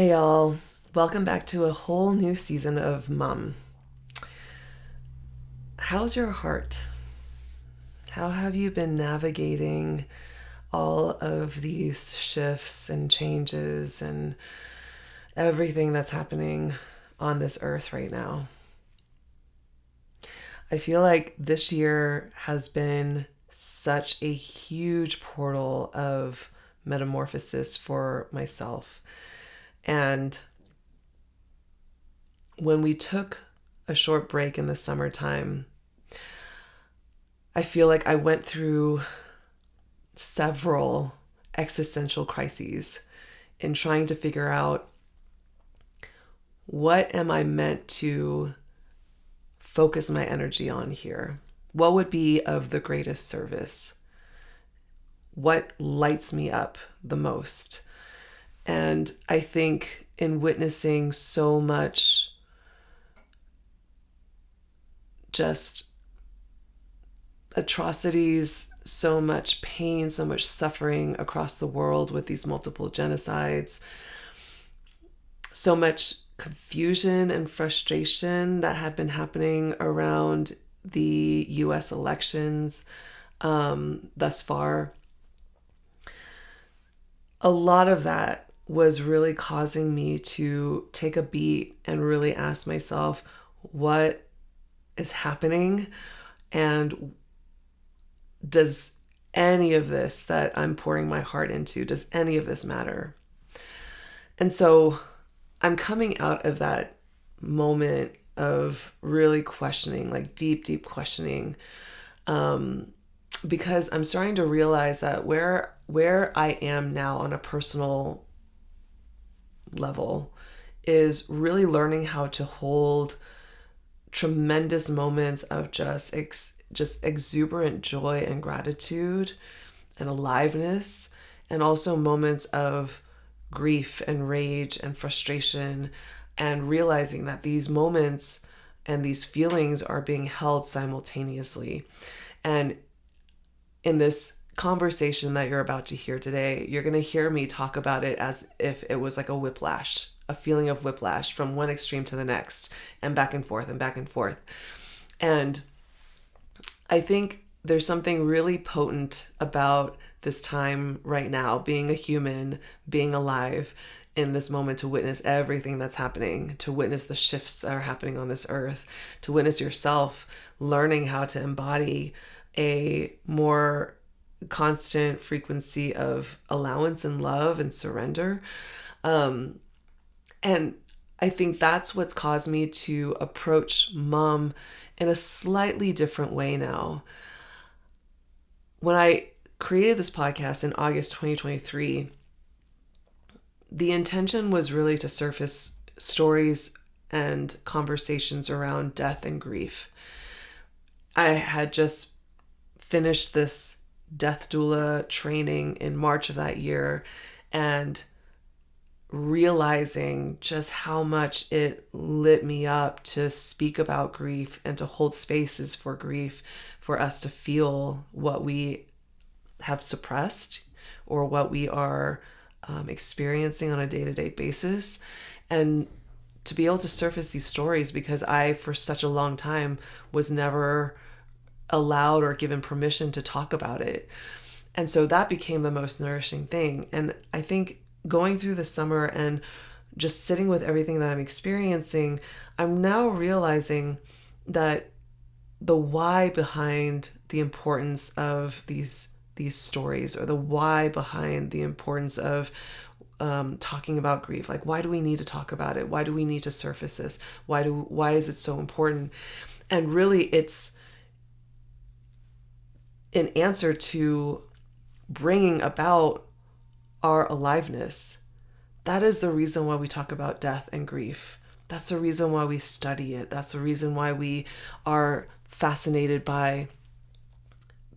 Hey y'all, welcome back to a whole new season of Mum. How's your heart? How have you been navigating all of these shifts and changes and everything that's happening on this earth right now? I feel like this year has been such a huge portal of metamorphosis for myself. And when we took a short break in the summertime, I feel like I went through several existential crises in trying to figure out, what am I meant to focus my energy on here? What would be of the greatest service? What lights me up the most? And I think in witnessing so much just atrocities, so much pain, so much suffering across the world with these multiple genocides, so much confusion and frustration that had been happening around the US elections thus far. A lot of that was really causing me to take a beat and really ask myself, what is happening? And does any of this that I'm pouring my heart into, does any of this matter? And so I'm coming out of that moment of really questioning, like deep questioning, because I'm starting to realize that where I am now on a personal level is really learning how to hold tremendous moments of just exuberant joy and gratitude and aliveness, and also moments of grief and rage and frustration, and realizing that these moments and these feelings are being held simultaneously. And in this conversation that you're about to hear today, you're going to hear me talk about it as if it was like a whiplash, a feeling of whiplash from one extreme to the next, and back and forth and back and forth. And I think there's something really potent about this time right now, being a human, being alive in this moment, to witness everything that's happening, to witness the shifts that are happening on this earth, to witness yourself learning how to embody a more constant frequency of allowance and love and surrender. And I think that's what's caused me to approach Mom in a slightly different way now. When I created this podcast in August 2023, the intention was really to surface stories and conversations around death and grief. I had just finished this death doula training in March of that year, and realizing just how much it lit me up to speak about grief and to hold spaces for grief, for us to feel what we have suppressed or what we are experiencing on a day-to-day basis, and to be able to surface these stories, because I, for such a long time, was never allowed or given permission to talk about it. And so that became the most nourishing thing. And I think going through the summer and just sitting with everything that I'm experiencing, I'm now realizing that the why behind the importance of these stories, or the why behind the importance of talking about grief, like, why do we need to talk about it? Why do we need to surface this? Why is it so important? And really, it's an answer to bringing about our aliveness. That is the reason why we talk about death and grief. That's the reason why we study it. That's the reason why we are fascinated by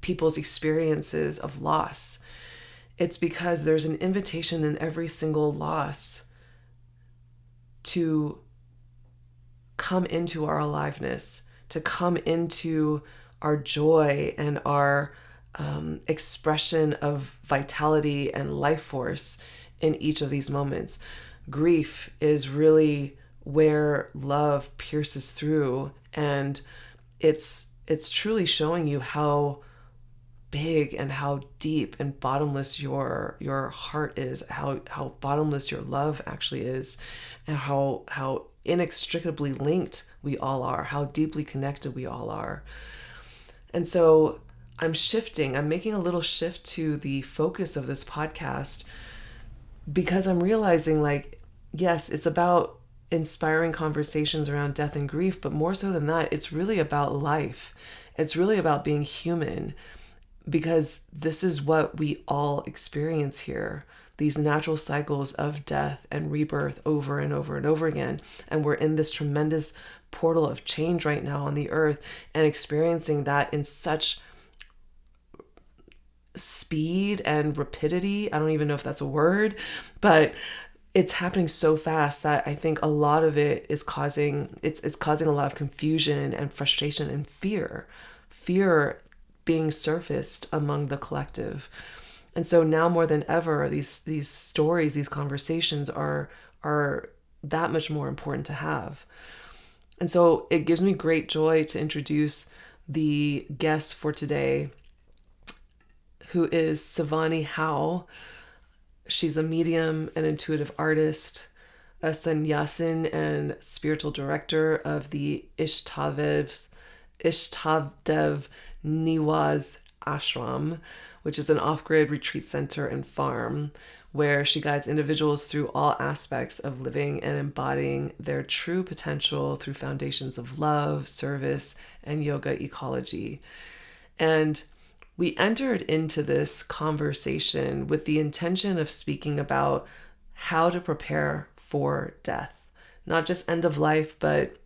people's experiences of loss. It's because there's an invitation in every single loss to come into our aliveness, to come into our joy and our expression of vitality and life force in each of these moments. grief is really where love pierces through, and it's truly showing you how big and how deep and bottomless your heart is, how bottomless your love actually is, and how inextricably linked we all are, how deeply connected we all are. And so I'm making a little shift to the focus of this podcast, because I'm realizing, like, yes, it's about inspiring conversations around death and grief, but more so than that, it's really about life. It's really about being human, because this is what we all experience here, these natural cycles of death and rebirth over and over and over again. And we're in this tremendous portal of change right now on the earth, and experiencing that in such speed and rapidity. I don't even know if that's a word, but it's happening so fast that I think a lot of it is causing a lot of confusion and frustration and fear being surfaced among the collective. And so now more than ever, these stories, these conversations are that much more important to have. And so it gives me great joy to introduce the guest for today, who is Śivani Howe. She's a medium, an intuitive artist, a sannyasin and spiritual director of the Ishtadev Niwas Ashram, which is an off-grid retreat center and farm where she guides individuals through all aspects of living and embodying their true potential through foundations of love, service, and yoga ecology. And we entered into this conversation with the intention of speaking about how to prepare for death, not just end of life, but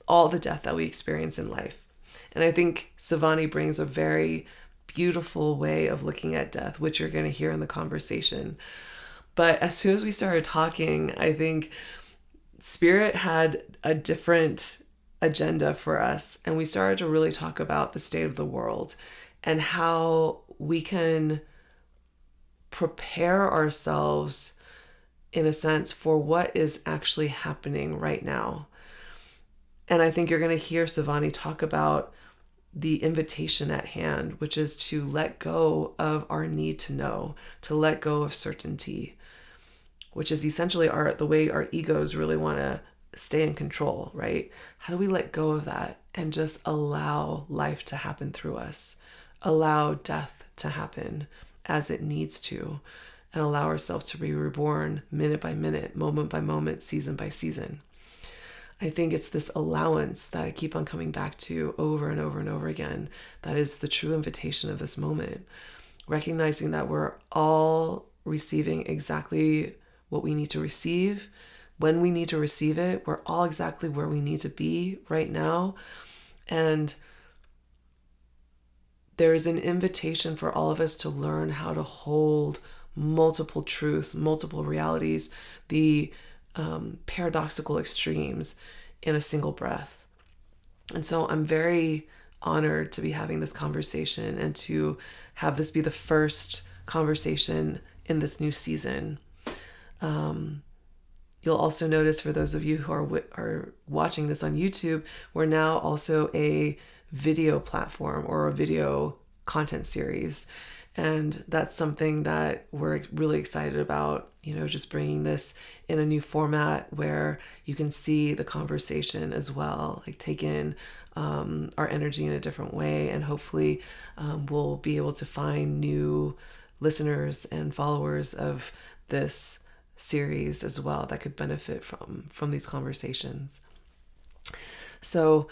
all the death that we experience in life. And I think Śivani brings a very beautiful way of looking at death, which you're going to hear in the conversation. But as soon as we started talking, I think Spirit had a different agenda for us. And we started to really talk about the state of the world and how we can prepare ourselves, in a sense, for what is actually happening right now. And I think you're going to hear Śivani talk about the invitation at hand, which is to let go of our need to know, to let go of certainty, which is essentially the way our egos really want to stay in control, right? How do we let go of that and just allow life to happen through us, allow death to happen as it needs to, and allow ourselves to be reborn minute by minute, moment by moment, season by season? I think it's this allowance that I keep on coming back to over and over and over again. That is the true invitation of this moment. Recognizing that we're all receiving exactly what we need to receive, when we need to receive it. We're all exactly where we need to be right now. And there is an invitation for all of us to learn how to hold multiple truths, multiple realities, the paradoxical extremes in a single breath. And so I'm very honored to be having this conversation and to have this be the first conversation in this new season. You'll also notice, for those of you who are watching this on YouTube, we're now also a video platform or a video content series. And that's something that we're really excited about, just bringing this in a new format where you can see the conversation as well, like take in our energy in a different way. And hopefully we'll be able to find new listeners and followers of this series as well that could benefit from these conversations. So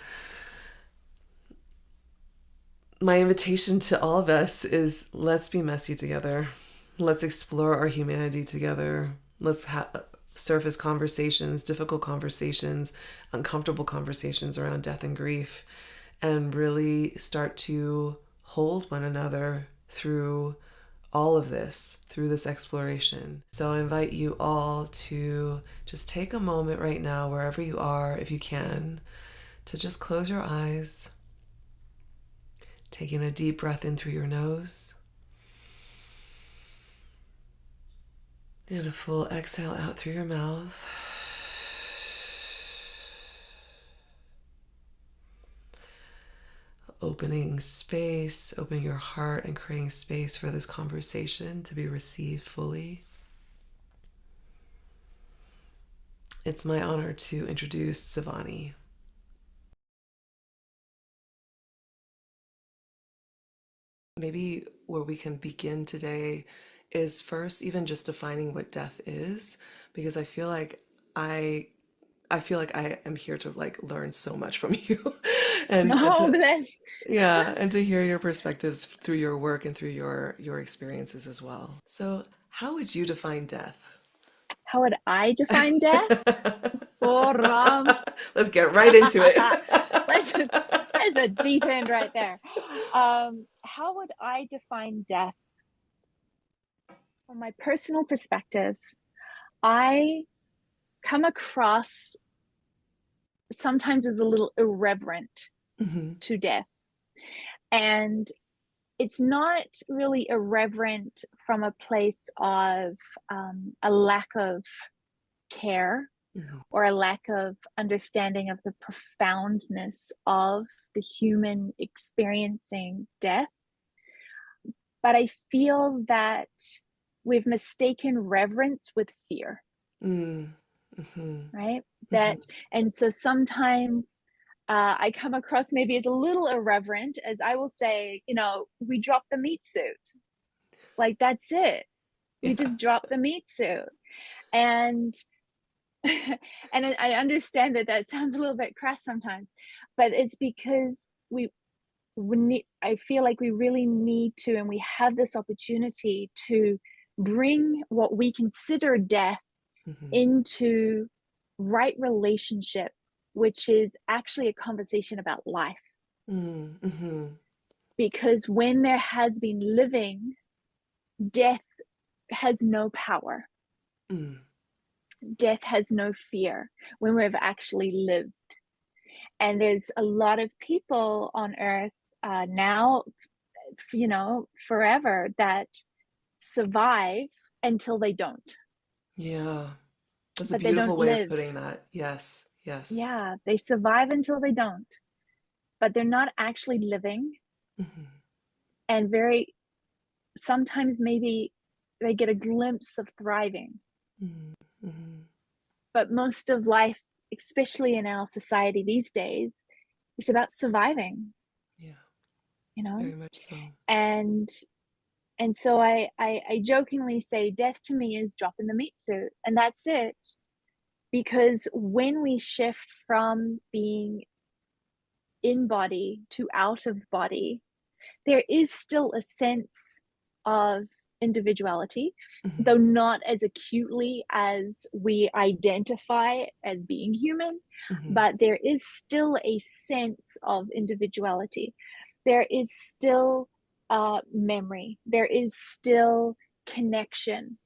my invitation to all of us is, let's be messy together. Let's explore our humanity together. Let's surface conversations, difficult conversations, uncomfortable conversations around death and grief, and really start to hold one another through all of this, through this exploration. So I invite you all to just take a moment right now, wherever you are, if you can, to just close your eyes. Taking a deep breath in through your nose And a full exhale out through your mouth. Opening space, opening your heart and creating space for this conversation to be received fully. It's my honor to introduce Śivani. Maybe where we can begin today is first even just defining what death is, because I I feel like I am here to like learn so much from you and Oh, to bless. yeah, and to hear your perspectives through your work and through your experiences as well. So, how would you define death? How would I define death? Oh, Ram. Let's get right into it. Let's, that's a deep end right there. How would I define death? From my personal perspective, I come across sometimes as a little irreverent Hmm. to death. And it's not really irreverent from a place of a lack of care Hmm. or a lack of understanding of the profoundness of the human experiencing death. But I feel that we've mistaken reverence with fear, Mm. Hmm. right? Hmm. That, and so sometimes I come across maybe as a little irreverent, as I will say, we drop the meat suit. Like, that's it. We Yeah. just drop the meat suit. And and I understand that that sounds a little bit crass sometimes, but it's because I feel like we really need to, and we have this opportunity to bring what we consider death Hmm. into right relationship, which is actually a conversation about life. Hmm. Because when there has been living, death has no power. Mm. Death has no fear when we've actually lived. And there's a lot of people on earth now, forever, that survive until they don't, Yeah. That's a but they beautiful don't way of live. putting that. Yes. Yes. Yeah, they survive until they don't, but they're not actually living. Hmm. And very sometimes maybe they get a glimpse of thriving, Hmm. Hmm. but most of life, especially in our society these days, is about surviving, Yeah. you know? Very much so. And and so I jokingly say death to me is dropping the meat suit, and that's it. Because when we shift from being in body to out of body, there is still a sense of individuality, Hmm. though not as acutely as we identify as being human, Hmm. but there is still a sense of individuality. There is still memory, there is still connection,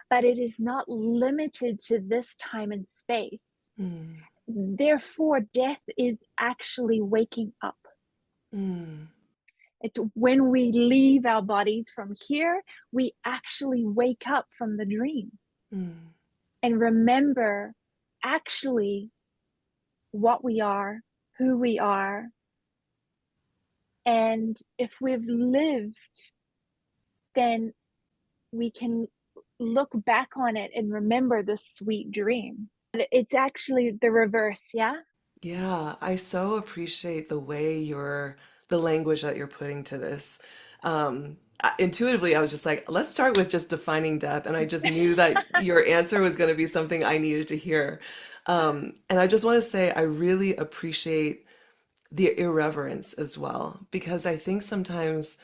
but it is not limited to this time and space. Mm. Therefore, death is actually waking up. Mm. It's when we leave our bodies from here, we actually wake up from the dream Mm. and remember actually what we are, who we are. And if we've lived, then we can look back on it and remember the sweet dream. It's actually the reverse, yeah? Yeah, I so appreciate the way the language that you're putting to this. Intuitively, I was just like, let's start with just defining death. And I just knew that your answer was going to be something I needed to hear. And I just want to say, I really appreciate the irreverence as well, because I think sometimes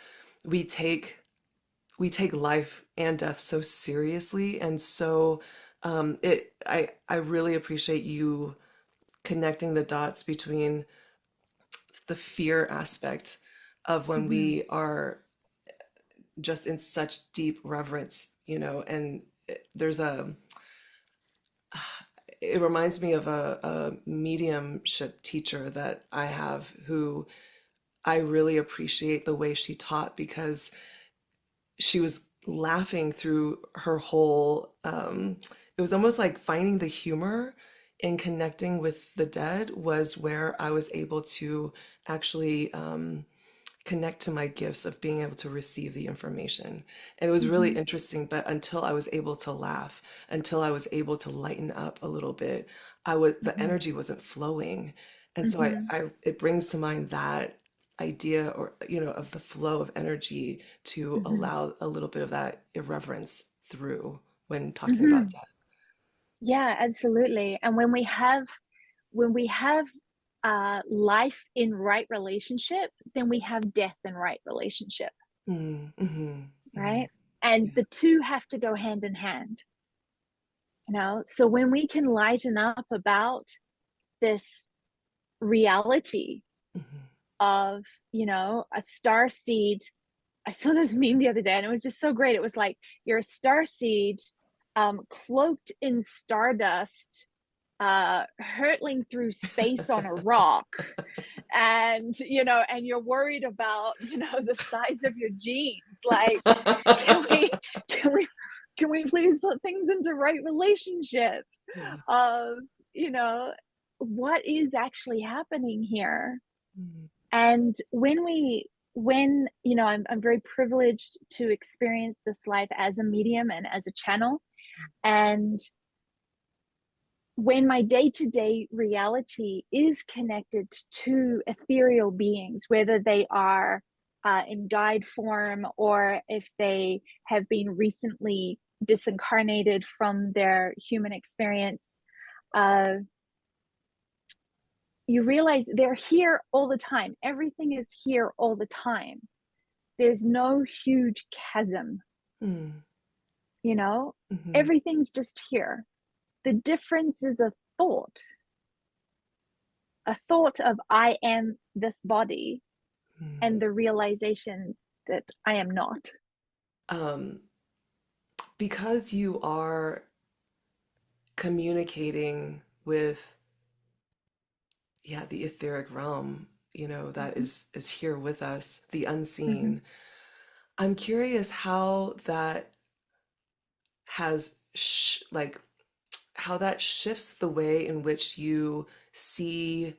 we take we take life and death so seriously. And so I really appreciate you connecting the dots between the fear aspect of when Mm-hmm. we are just in such deep reverence, and there's it reminds me of a mediumship teacher that I have who I really appreciate the way she taught, because she was laughing through her whole it was almost like finding the humor in connecting with the dead was where I was able to actually connect to my gifts of being able to receive the information. And it was really Mhm. interesting, but until I was able to laugh, until I was able to lighten up a little bit, I was the Mhm. energy wasn't flowing. And so Mhm. I it brings to mind that idea or of the flow of energy to Mhm. allow a little bit of that irreverence through when talking about Mhm. death. Yeah, absolutely. And when we have life in right relationship, then we have death in right relationship, Mm, mhm, mhm. right? And Yeah. the two have to go hand in hand, you know? So when we can lighten up about this reality Mhm. of, a star seed. I saw this meme the other day and it was just so great. It was like you're a star seed cloaked in stardust, hurtling through space on a rock, and you're worried about the size of your jeans. Like, can we can we can we please put things into right relationship Yeah. of you know what is actually happening here? Mm, And I'm very privileged to experience this life as a medium and as a channel. And when my day-to-day reality is connected to ethereal beings, whether they are in guide form or if they have been recently disincarnated from their human experience, uh, you realize they're here all the time. Everything is here all the time. There's no huge chasm, mm, you know? mhm, Everything's just here. The difference is a thought of I am this body, mm. and the realization that I am not. Um, because you are communicating with, yeah, the etheric realm, that Mhm, is here with us, the mhm. unseen. I'm curious how that has like how that shifts the way in which you see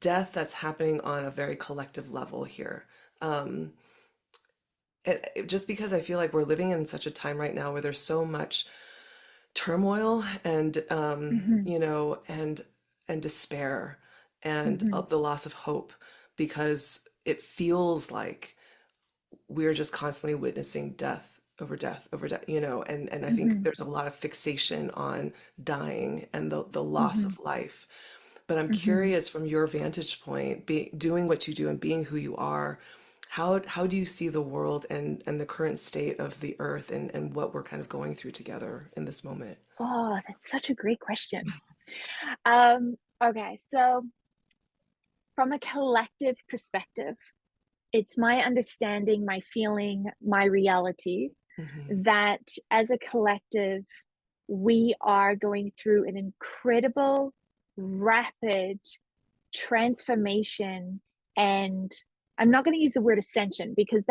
death that's happening on a very collective level here. Um, just because I feel like we're living in such a time right now where there's so much turmoil and Mhm, and despair and mhm, the loss of hope because it feels like we're just constantly witnessing death over death, and I think mhm, there's a lot of fixation on dying and the loss mhm, of life. But I'm mhm. curious from your vantage point, doing what you do and being who you are, how do you see the world and the current state of the earth and what we're kind of going through together in this moment? Oh, that's such a great question. Okay, so from a collective perspective, it's my understanding, my feeling, my reality Hmm. that as a collective, we are going through an incredible, rapid transformation. And I'm not going to use the word ascension because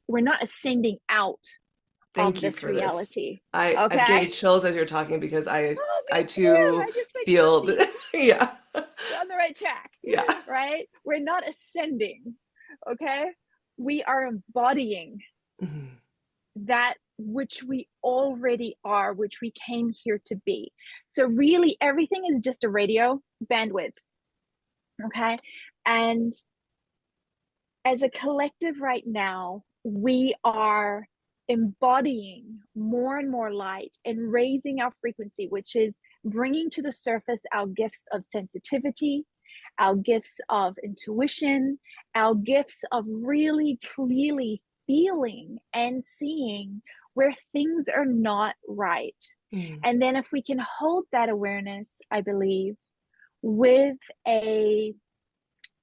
we're not ascending out of Thank you this for this. reality. I'm Okay. getting chills as you're talking because Oh, me I too. too I just went feel cozy. that, yeah. We're on the right track, Yeah. right? We're not ascending. Okay. We are embodying Hmm. that which we already are, which we came here to be. So, really, everything is just a radio bandwidth. Okay. And as a collective right now, we are embodying more and more light and raising our frequency, which is bringing to the surface our gifts of sensitivity, our gifts of intuition, our gifts of really clearly feeling and seeing where things are not right. Mm. And then, if we can hold that awareness, I believe, with a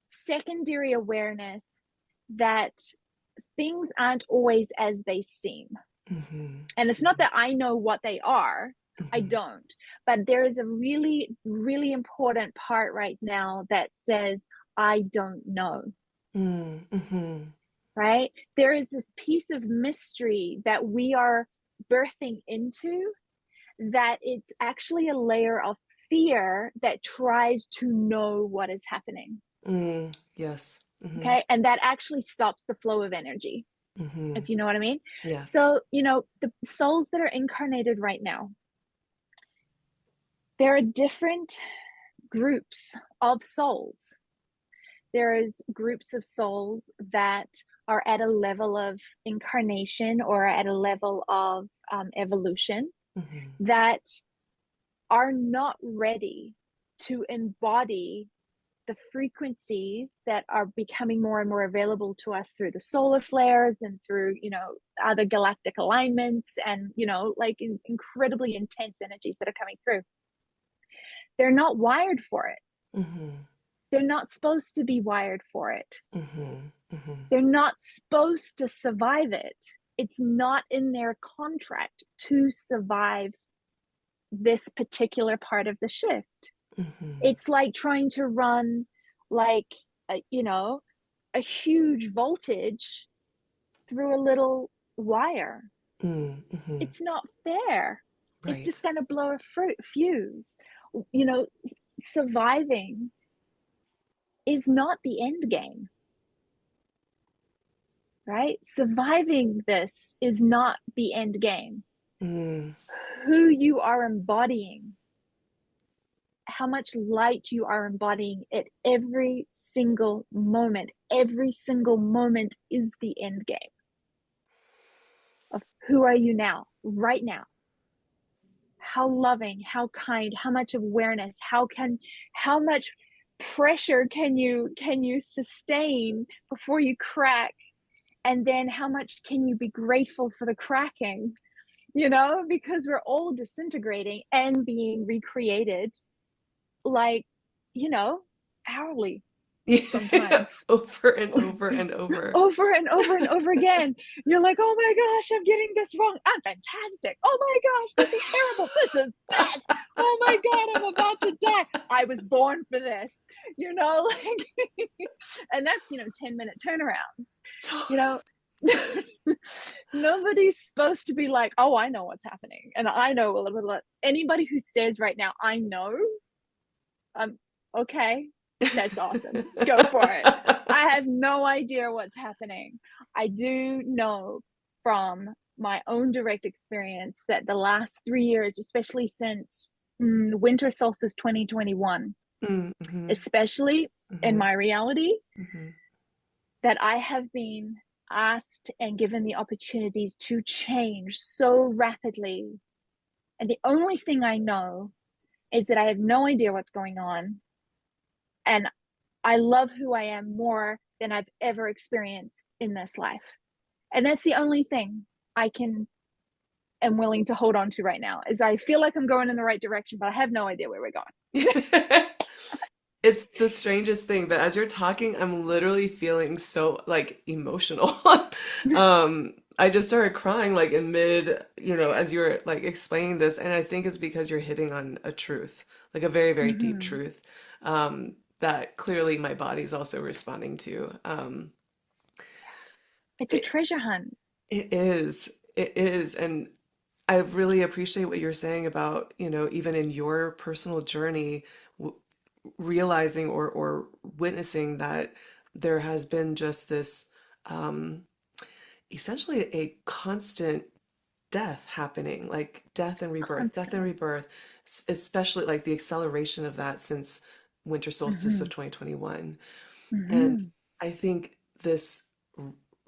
secondary awareness that things aren't always as they seem. Hmm. And it's not that I know what they are, I Hmm. don't. But there is a really, really important part right now that says, I don't know. Hmm. Hmm. right? There is this piece of mystery that we are birthing into, that it's actually a layer of fear that tries to know what is happening. Yes. Mm-hmm. Okay. And that actually stops the flow of energy, Mm-hmm. if you know what I mean. Yeah. So, the souls that are incarnated right now, there are different groups of souls. There is groups of souls that are at a level of incarnation or at a level of evolution Mm-hmm. that are not ready to embody the frequencies that are becoming more and more available to us through the solar flares and through, other galactic alignments and, like incredibly intense energies that are coming through. They're not wired for it. Mm-hmm. They're not supposed to be wired for it. Mm-hmm. Mm-hmm. They're not supposed to survive it. It's not in their contract to survive this particular part of the shift. Mm-hmm. It's like trying to run like a huge voltage through a little wire. Mm-hmm. It's not fair. It's Right. just going to blow a fuse. Surviving is not the end game, right? Surviving this is not the end game. Mm. Who you are embodying, how much light you are embodying at every single moment is the end game of who are you now, right now. How loving, how kind, how much awareness, how much pressure can you sustain before you crack, and then how much can you be grateful for the cracking, because we're all disintegrating and being recreated, like, hourly Yeah. sometimes. Over and over and over. Over and over and over again. You're like, oh my gosh, I'm getting this wrong. I'm fantastic. Oh my gosh, this is terrible. This is best. Oh my God, I'm about to die. I was born for this, like, and that's, 10-minute turnarounds, you know. Nobody's supposed to be like, oh, I know what's happening. And I know a little bit. Anybody who says right now, I know, okay, that's awesome. Go for it. I have no idea what's happening. I do know from my own direct experience that the last 3 years, especially since winter solstice 2021, Mm-hmm. especially in Mm-hmm. my reality, Mm-hmm. that I have been asked and given the opportunities to change so rapidly. And the only thing I know is that I have no idea what's going on. And I love who I am more than I've ever experienced in this life. And that's the only thing I am willing to hold on to right now, is I feel like I'm going in the right direction, but I have no idea where we're going. It's the strangest thing, but as you're talking, I'm literally feeling so like emotional. I just started crying like in mid, as you were like explaining this, and I think it's because you're hitting on a truth, like a very, very deep Mm-hmm. truth, that clearly my body's also responding to. It's a It, treasure hunt. it is, it is, and I really appreciate what you're saying about, even in your personal journey, realizing or witnessing that there has been just this essentially a constant death happening, like death and Constantly. rebirth, especially like the acceleration of that since winter solstice Mm-hmm. of 2021. And Mm-hmm. I think this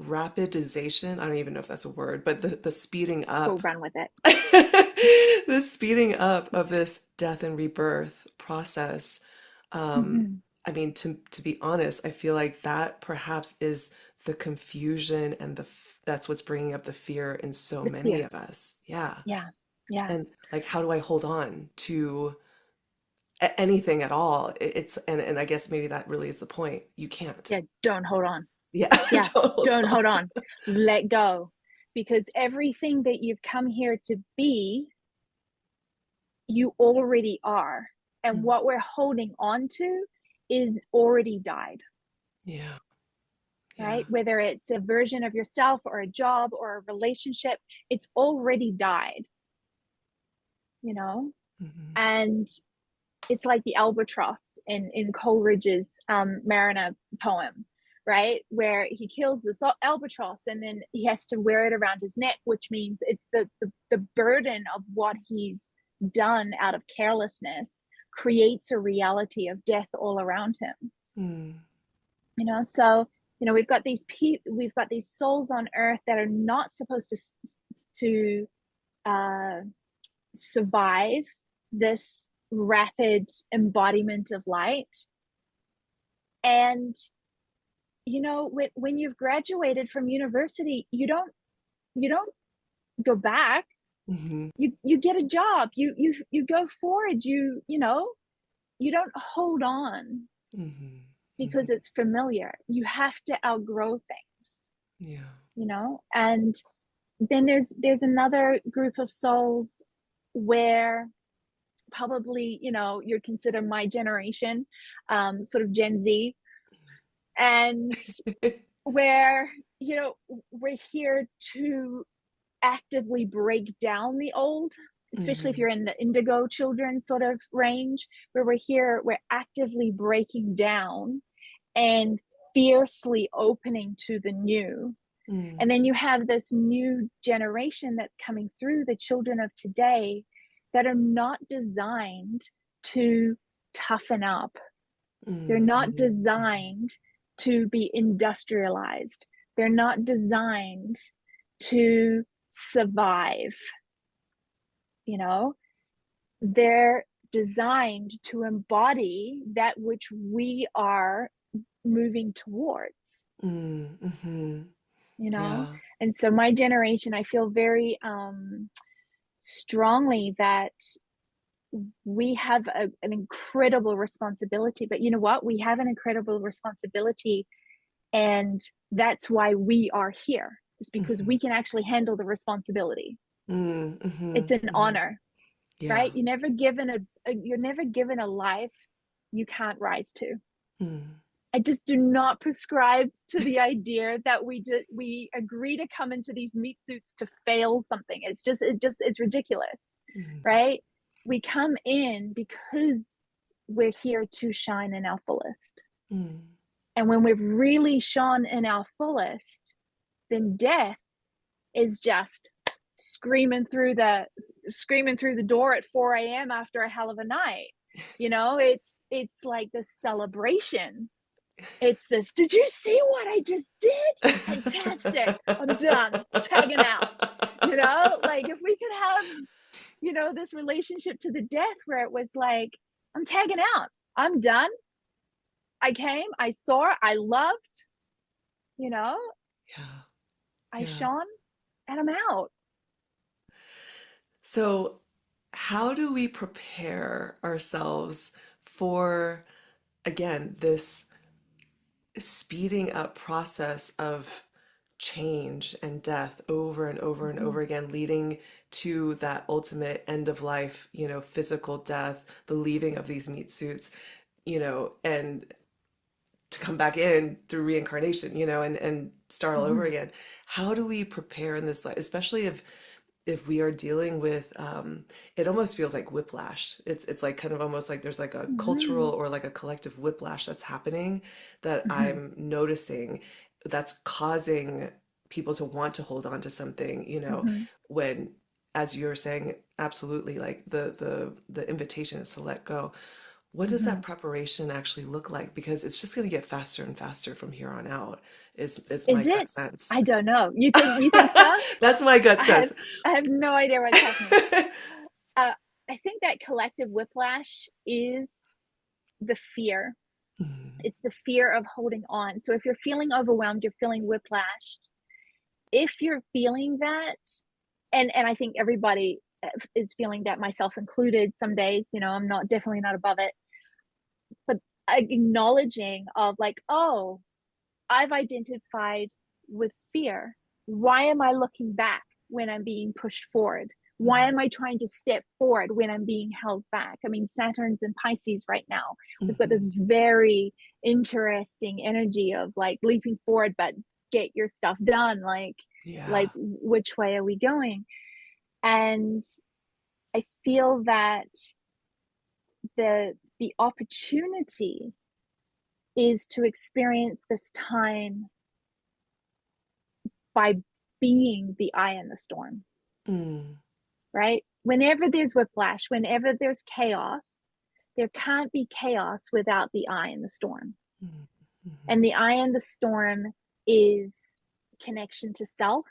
rapidization, I don't even know if that's a word, but the speeding We'll up, run with it. the speeding up of this death and rebirth process. Mm-hmm. I mean, to be honest, I feel like that perhaps is the confusion and that's what's bringing up the fear in so The many fear. of us. Yeah. Yeah. Yeah. And like, how do I hold on to anything at all? It's and I guess maybe that really is the point. You can't. Yeah. Don't hold on. Yeah, Yeah. don't hold Don't hold on. on. Let go. Because everything that you've come here to be, you already are. And Mm. what we're holding on to is already died. Yeah, Yeah. right? Whether it's a version of yourself or a job or a relationship, it's already died, you know? Mm-hmm. And it's like the albatross in Coleridge's Mariner poem, right? Where he kills this albatross and then he has to wear it around his neck, which means it's the burden of what he's done out of carelessness creates a reality of death all around him. Mm. You know, so we've got these souls on earth that are not supposed to uh, survive this rapid embodiment of light. And when you've graduated from university, you don't go back. Mm-hmm. You get a job, you go forward, you don't hold on Mm-hmm. Mm-hmm. because it's familiar. You have to outgrow things, Yeah. and then there's another group of souls where probably you'd consider my generation, sort of Gen Z, and where we're here to actively break down the old, especially if Mm-hmm. you're in the indigo children sort of range, where we're actively breaking down and fiercely opening to the new. And Mm. then you have this new generation that's coming through, the children of today, that are not designed to toughen up. They're not Mm-hmm. designed to be industrialized. They're not designed to survive. They're designed to embody that which we are moving towards. Mm-hmm. you know Yeah. and so my generation, I feel very strongly that we have an incredible responsibility. But you know what, we have an incredible responsibility, and that's why we are here, is because Mm-hmm. we can actually handle the responsibility. Mm-hmm. It's an Mm-hmm. honor, Yeah. right? You're never given a life you can't rise to. Mm. I just do not prescribe to the idea that we agree to come into these meat suits to fail something. It's ridiculous, Mm. right? We come in because we're here to shine in our fullest. Mm. And when we've really shone in our fullest, then death is just screaming through the door at 4 a.m. after a hell of a night. It's like this celebration. It's this, did you see what I just did? Fantastic. I'm done. Tagging out. Like if we could have, this relationship to the death where it was like, I'm tagging out. I'm done. I came, I saw, I loved, you know, Yeah. I Yeah. shone, and I'm out. So, how do we prepare ourselves for, again, this speeding up process of change and death over and over and Mm-hmm. over again, leading to that ultimate end of life, physical death, the leaving of these meat suits, and to come back in through reincarnation, and start all over Mm-hmm. again. How do we prepare in this life, especially if we are dealing with it almost feels like whiplash. It's like kind of almost like there's like a cultural Mm-hmm. or like a collective whiplash that's happening that Mm-hmm. I'm noticing that's causing people to want to hold on to something, Mm-hmm. when, as you're saying, absolutely, like the invitation is to let go. What does Mm-hmm. that preparation actually look like? Because it's just going to get faster and faster from here on out, is my Is gut it? sense. I don't know. You think so? That's my gut I have sense. I have no idea what's happening. Uh, I think that collective whiplash is the fear. Mhm. It's the fear of holding on. So if you're feeling overwhelmed, you're feeling whiplashed. If you're feeling that, and I think everybody is feeling that, myself included, some days, I'm definitely not above it, but acknowledging of like, oh, I've identified with fear. Why am I looking back when I'm being pushed forward? Why am I trying to step forward when I'm being held back? I mean, Saturn's in Pisces right now. We've got this very interesting energy of like leaping forward, but get your stuff done. Like Yeah. which way are we going? And I feel that the opportunity is to experience this time by being the eye in the storm, Mm. right? Whenever there's whiplash, whenever there's chaos, there can't be chaos without the eye in the storm. Mm. Mhm. And the eye in the storm is connection to self,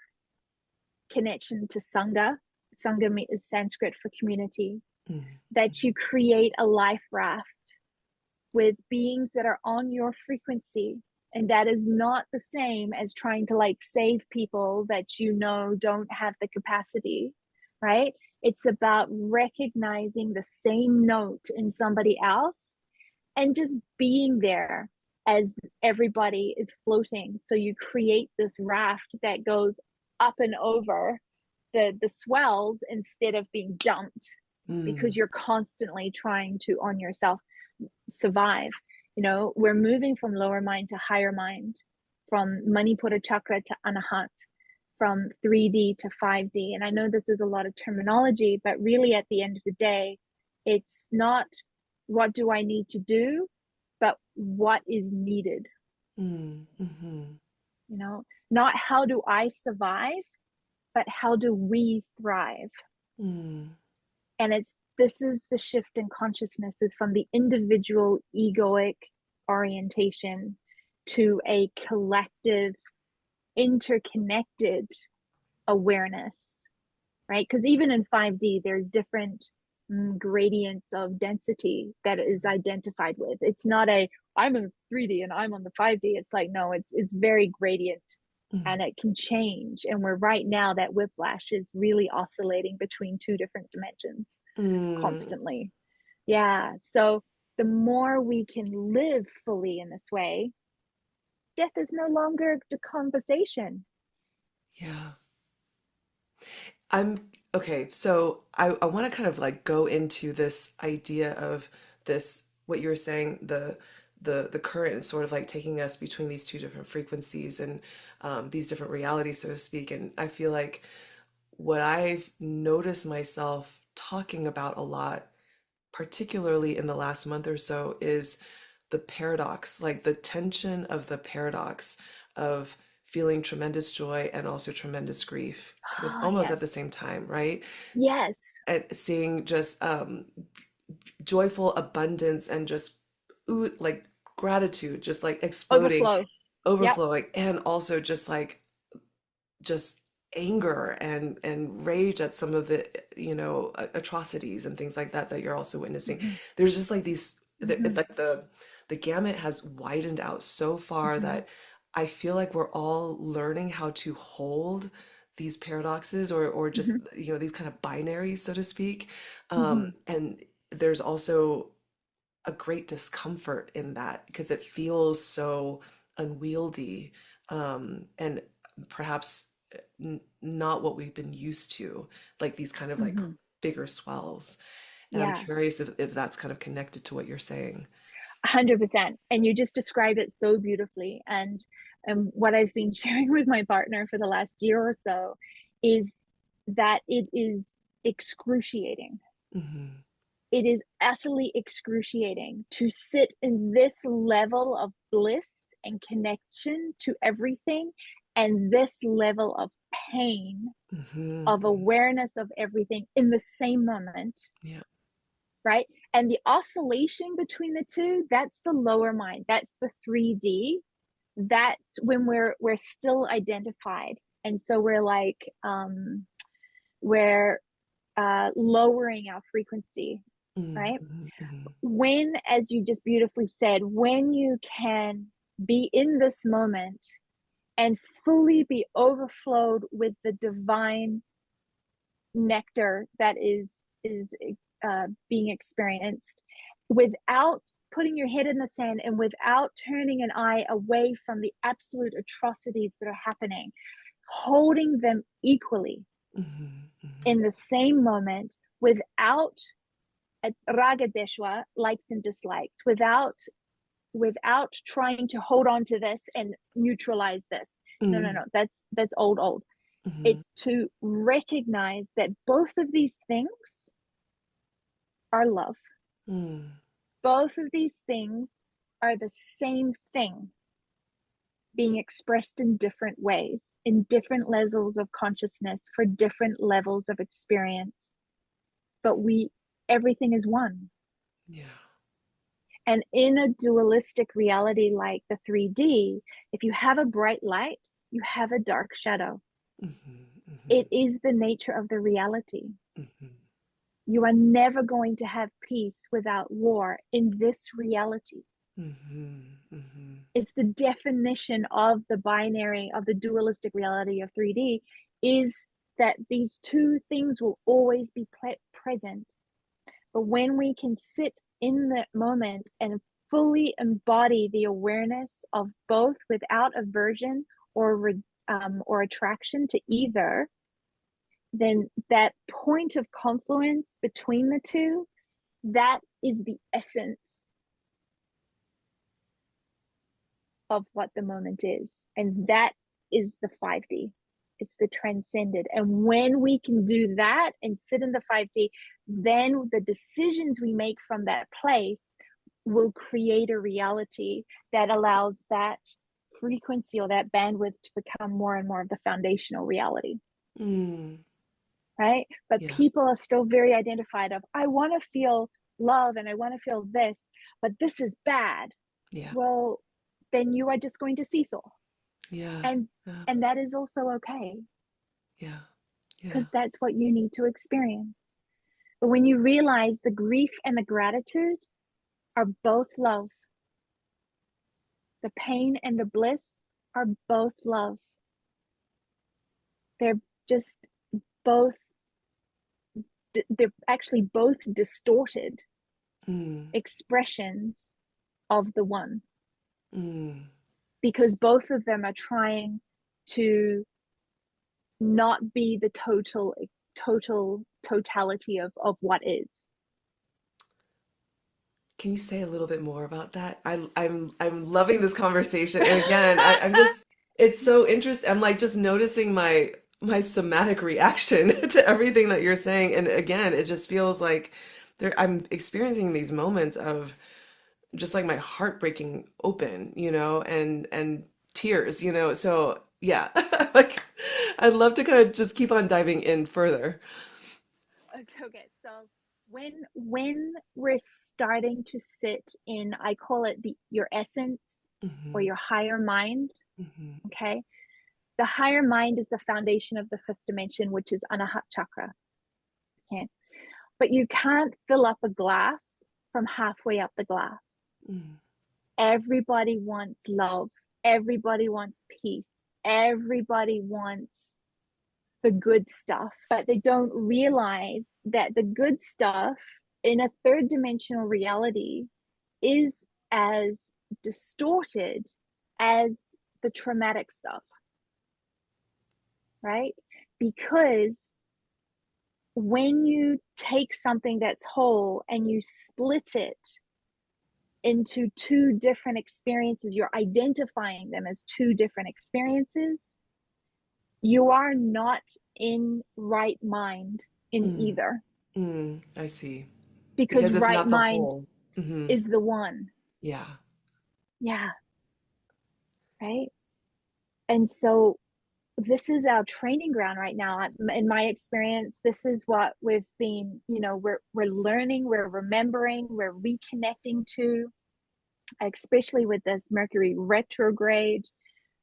connection to Sangha. Sangha is Sanskrit for community, Mm. that you create a life raft with beings that are on your frequency. And that is not the same as trying to like save people that you know don't have the capacity, right? It's about recognizing the same note in somebody else and just being there as everybody is floating. So you create this raft that goes up and over the swells instead of being dumped, because Mm. you're constantly trying to on yourself survive. You know, we're moving from lower mind to higher mind, from Manipura chakra to Anahat, from 3D to 5D. And I know this is a lot of terminology, but really at the end of the day, it's not what do I need to do, but what is needed. Mm. Mhm. You know, not how do I survive, but how do we thrive? Mm. And it's this is the shift in consciousness, is from the individual egoic orientation to a collective interconnected awareness, right? Because even in 5D there's different gradients of density that is identified with. It's not a I'm in 3D and I'm on the 5D. It's like, no, it's very gradient, Mm. and it can change. And we're right now, that whiplash is really oscillating between two different dimensions Mm. constantly. Yeah. So the more we can live fully in this way, death is no longer the conversation. Yeah. I'm okay. So I want to kind of like go into this idea of this, what you were saying, the current is sort of like taking us between these two different frequencies and these different realities, so to speak. And I feel like what I've noticed myself talking about a lot, particularly in the last month or so, is the paradox, like the tension of the paradox of feeling tremendous joy and also tremendous grief, kind of Ah, almost yes. at the same time, right? Yes. And seeing just joyful abundance and just like gratitude, just like exploding, Overflow. Yep. overflowing, and also just like just anger and rage at some of the atrocities and things like that that you're also witnessing. Mm-hmm. There's just like these Mm-hmm. it's like the gamut has widened out so far Mm-hmm. that I feel like we're all learning how to hold these paradoxes or just Mm-hmm. these kind of binaries, so to speak. Mm-hmm. And there's also a great discomfort in that because it feels so unwieldy, and perhaps not what we've been used to, like these kind of like Mm-hmm. bigger swells. And I'm Yeah. curious if that's kind of connected to what you're saying. 100%. And you just described it so beautifully. And what I've been sharing with my partner for the last year or so is that it is excruciating. Hmm. It is utterly excruciating to sit in this level of bliss and connection to everything, and this level of pain, of Hmm. awareness of everything in the same moment, Yeah. right? And the oscillation between the two, that's the lower mind, that's the 3D. That's when we're still identified. And so we're like we're lowering our frequency, right? Mm-hmm. When, as you just beautifully said, when you can be in this moment and fully be overflowed with the divine nectar that is being experienced, without putting your head in the sand and without turning an eye away from the absolute atrocities that are happening, holding them equally, Mm-hmm. in the same moment without a raga deshwa, likes and dislikes, without trying to hold on to this and neutralize this. No, no, Mm-hmm. no. That's old. Mm-hmm. It's to recognize that both of these things are love. Mm. Both of these things are the same thing being expressed in different ways, in different levels of consciousness for different levels of experience. But everything is one. Yeah. And in a dualistic reality like the 3D, if you have a bright light, you have a dark shadow. Mm-hmm. Mm-hmm. It is the nature of the reality. Mm-hmm. You are never going to have peace without war in this reality. Mm-hmm. Mm-hmm. It's the definition of the binary, of the dualistic reality of 3D, is that these two things will always be present. But when we can sit in that moment and fully embody the awareness of both without aversion or attraction to either, then that point of confluence between the two, that is the essence of what the moment is. And that is the 5D. It's the transcended. And when we can do that and sit in the 5D, then the decisions we make from that place will create a reality that allows that frequency or that bandwidth to become more and more of the foundational reality. Mm. Right? But Yeah. people are still very identified of, I want to feel love and I want to feel this, but this is bad. Yeah. Well, then you are just going to seesaw. Yeah. And Yeah. and that is also okay, Yeah. Yeah. because that's what you need to experience. But when you realize the grief and the gratitude are both love, the pain and the bliss are both love. They're just both, they're actually both distorted Mm. expressions of the one, Mm. because both of them are trying to not be the totality of what is. Can you say a little bit more about that? I'm loving this conversation. And again, I'm just it's so interesting. I'm like just noticing my somatic reaction to everything that you're saying. And again, it just feels like I'm experiencing these moments of just like my heart breaking open, and tears, So yeah, like I'd love to kind of just keep on diving in further. Okay, so when we're starting to sit in, I call it your essence or Hmm. your higher mind. Hmm. Okay, the higher mind is the foundation of the fifth dimension, which is anahat chakra. Okay, but you can't fill up a glass from halfway up the glass. Mm. Everybody wants love. Everybody wants peace. Everybody wants the good stuff, but they don't realize that the good stuff in a third dimensional reality is as distorted as the traumatic stuff, right? Because when you take something that's whole and you split it into two different experiences, you're identifying them as two different experiences, you are not in right mind in Mm. either, I see. because Because it's right not the mind whole. Hmm. is the one. Yeah. Yeah, right. And so this is our training ground right now. In my experience, this is what we've been, we're learning, we're remembering, we're reconnecting to, especially with this Mercury retrograde.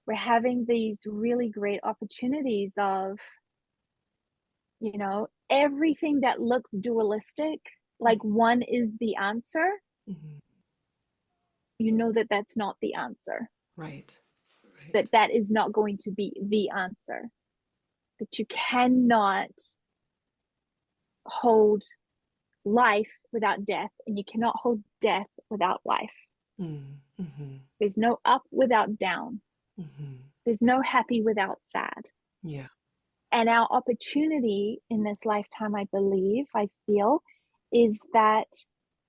We're having these really great opportunities of, everything that looks dualistic, like one is the answer, Hmm. that that's not the answer, Right. that Right. that is not going to be the answer, that you cannot hold life without death, and you cannot hold death without life. Mm-hmm. There's no up without down. Hmm. There's no happy without sad. Yeah. And our opportunity in this lifetime, I believe, I feel, is that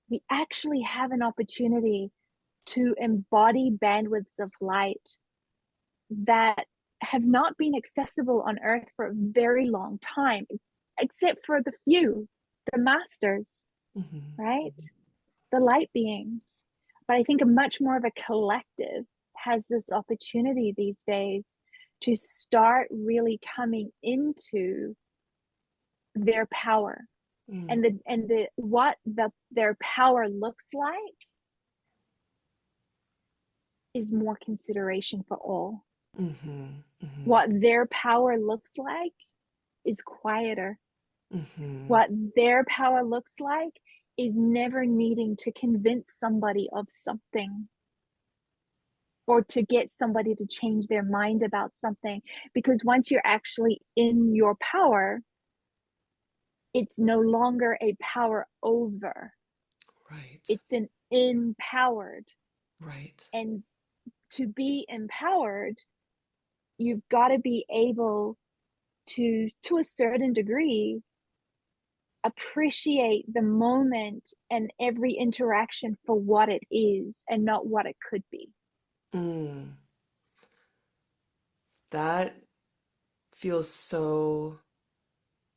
we actually have an opportunity to embody bandwidths of light that have not been accessible on earth for a very long time, except for the few, the masters, Mm-hmm. right? The light beings. But I think a much more of a collective has this opportunity these days to start really coming into their power, Mm-hmm. and the what their power looks like is more consideration for all. Mm-hmm. Mm-hmm. What their power looks like is quieter. Mm-hmm. What their power looks like is never needing to convince somebody of something or to get somebody to change their mind about something. Because once you're actually in your power, it's no longer a power over, Right. it's an empowered. Right. And to be empowered, you've got to be able to a certain degree, appreciate the moment and every interaction for what it is and not what it could be. Mm. That feels so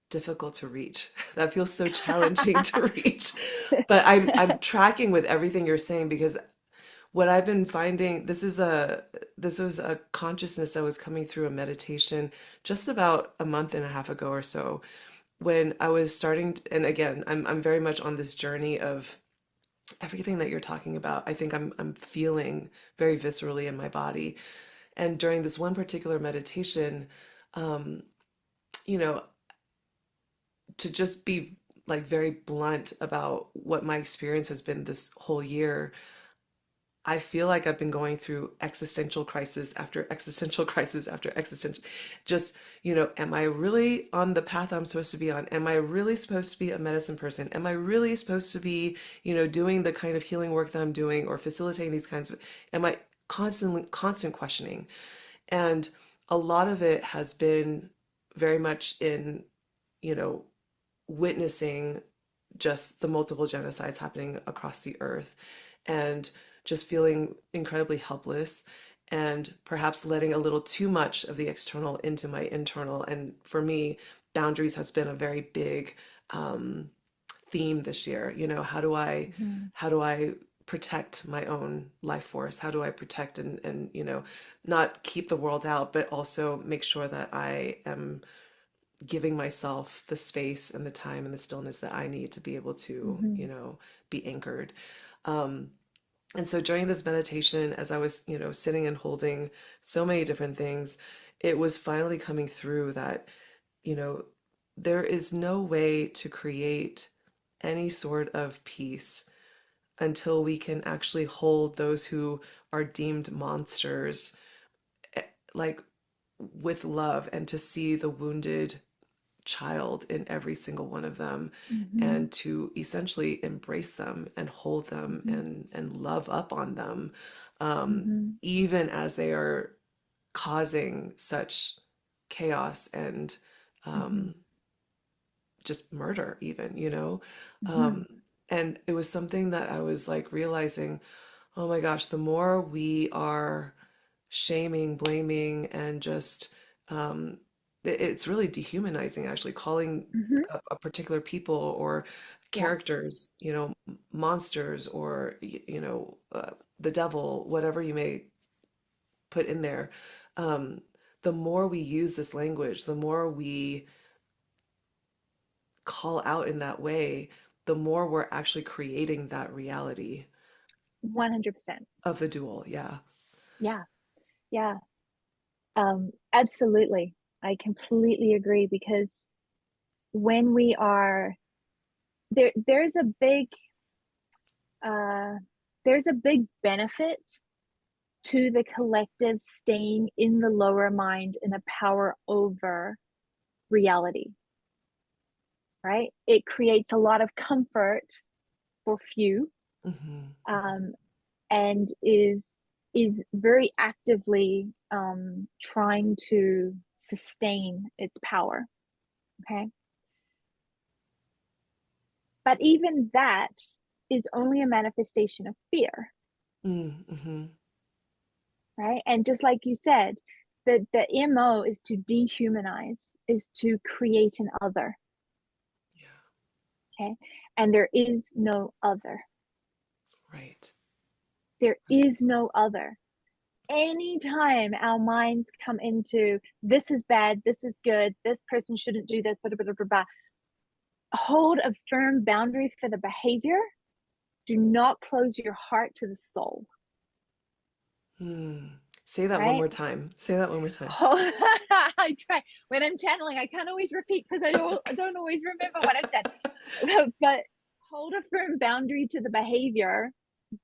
difficult to reach. That feels so challenging to reach. But I'm tracking with everything you're saying because what I've been finding, this was a consciousness that was coming through a meditation just about a month and a half ago or so when I was starting and again, I'm very much on this journey of everything that you're talking about. I think I'm feeling very viscerally in my body. And during this one particular meditation, um, you know, to just be like very blunt about what my experience has been this whole year, I feel like I've been going through existential crisis after existential crisis after existential. Just, am I really on the path I'm supposed to be on? Am I really supposed to be a medicine person? Am I really supposed to be, doing the kind of healing work that I'm doing or facilitating these kinds of, am I constant questioning? And a lot of it has been very much in, you know, witnessing just the multiple genocides happening across the earth and just feeling incredibly helpless and perhaps letting a little too much of the external into my internal. And for me, boundaries has been a very big um, theme this year. Mhm. How do I protect my own life force? How do I protect and not keep the world out, but also make sure that I am giving myself the space and the time and the stillness that I need to be able to, Mhm. be anchored. Um, and so during this meditation, as I was, sitting and holding so many different things, it was finally coming through that, you know, there is no way to create any sort of peace until we can actually hold those who are deemed monsters, like with love and to see the wounded child in every single one of them Mhm. and to essentially embrace them and hold them Mhm. and love up on them Mhm. even as they are causing such chaos and Mhm. um, just murder even Mhm. um, and it was something that I was like realizing, oh my gosh, the more we are shaming, blaming, and just it's really dehumanizing actually calling Mhm. a particular people or Yeah. characters, monsters or the devil, whatever you may put in there. Um, the more we use this language, the more we call out in that way, the more we're actually creating that reality 100%. of the dual. Yeah. Yeah. Yeah. Absolutely. I completely agree because when we are there, uh, there's a big benefit to the collective staying in the lower mind in a power over reality, right? It creates a lot of comfort for few, Hmm. um, and is is very actively trying to sustain its power. Okay. But even that is only a manifestation of fear. Mm-hmm. Right. And just like you said, the MO is to dehumanize, is to create an other. Yeah. Okay. And there is no other. Right. There Right. is no other. Anytime our minds come into this is bad, this is good, this person shouldn't do this, blah, blah, blah, blah, blah, hold a firm boundary for the behavior. Do not close your heart to the soul. Say that one Right? more time. Say that one more time. I try. When I'm channeling, I can't always repeat because I don't always remember what I've said. But hold a firm boundary to the behavior.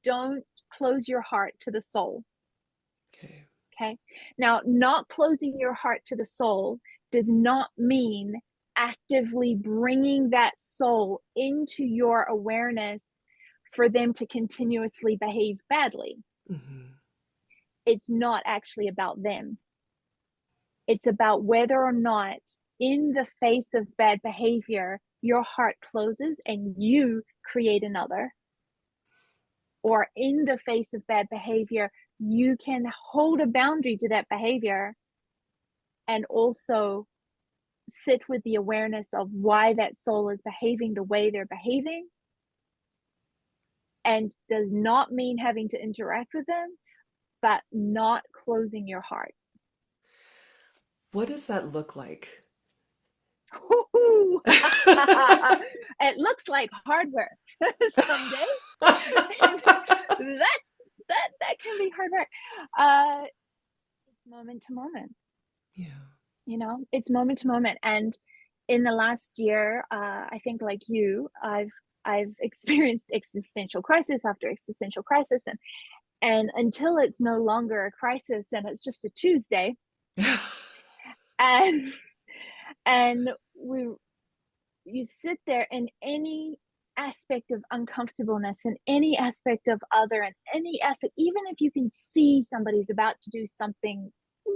Don't close your heart to the soul. Okay. Okay. Now, not closing your heart to the soul does not mean actively bringing that soul into your awareness for them to continuously behave badly. Mm-hmm. It's not actually about them. It's about whether or not, in the face of bad behavior, your heart closes and you create another. Or in the face of bad behavior, you can hold a boundary to that behavior and also sit with the awareness of why that soul is behaving the way they're behaving, and does not mean having to interact with them, but not closing your heart. What does that look like? It looks like hard work some days. That can be hard work. It's moment to moment. Yeah. It's moment to moment. And in the last year, I think like you, I've experienced existential crisis after existential crisis, and until it's no longer a crisis and it's just a Tuesday, and and we you sit there in any aspect of uncomfortableness, in any aspect of other, and any aspect, even if you can see somebody's about to do something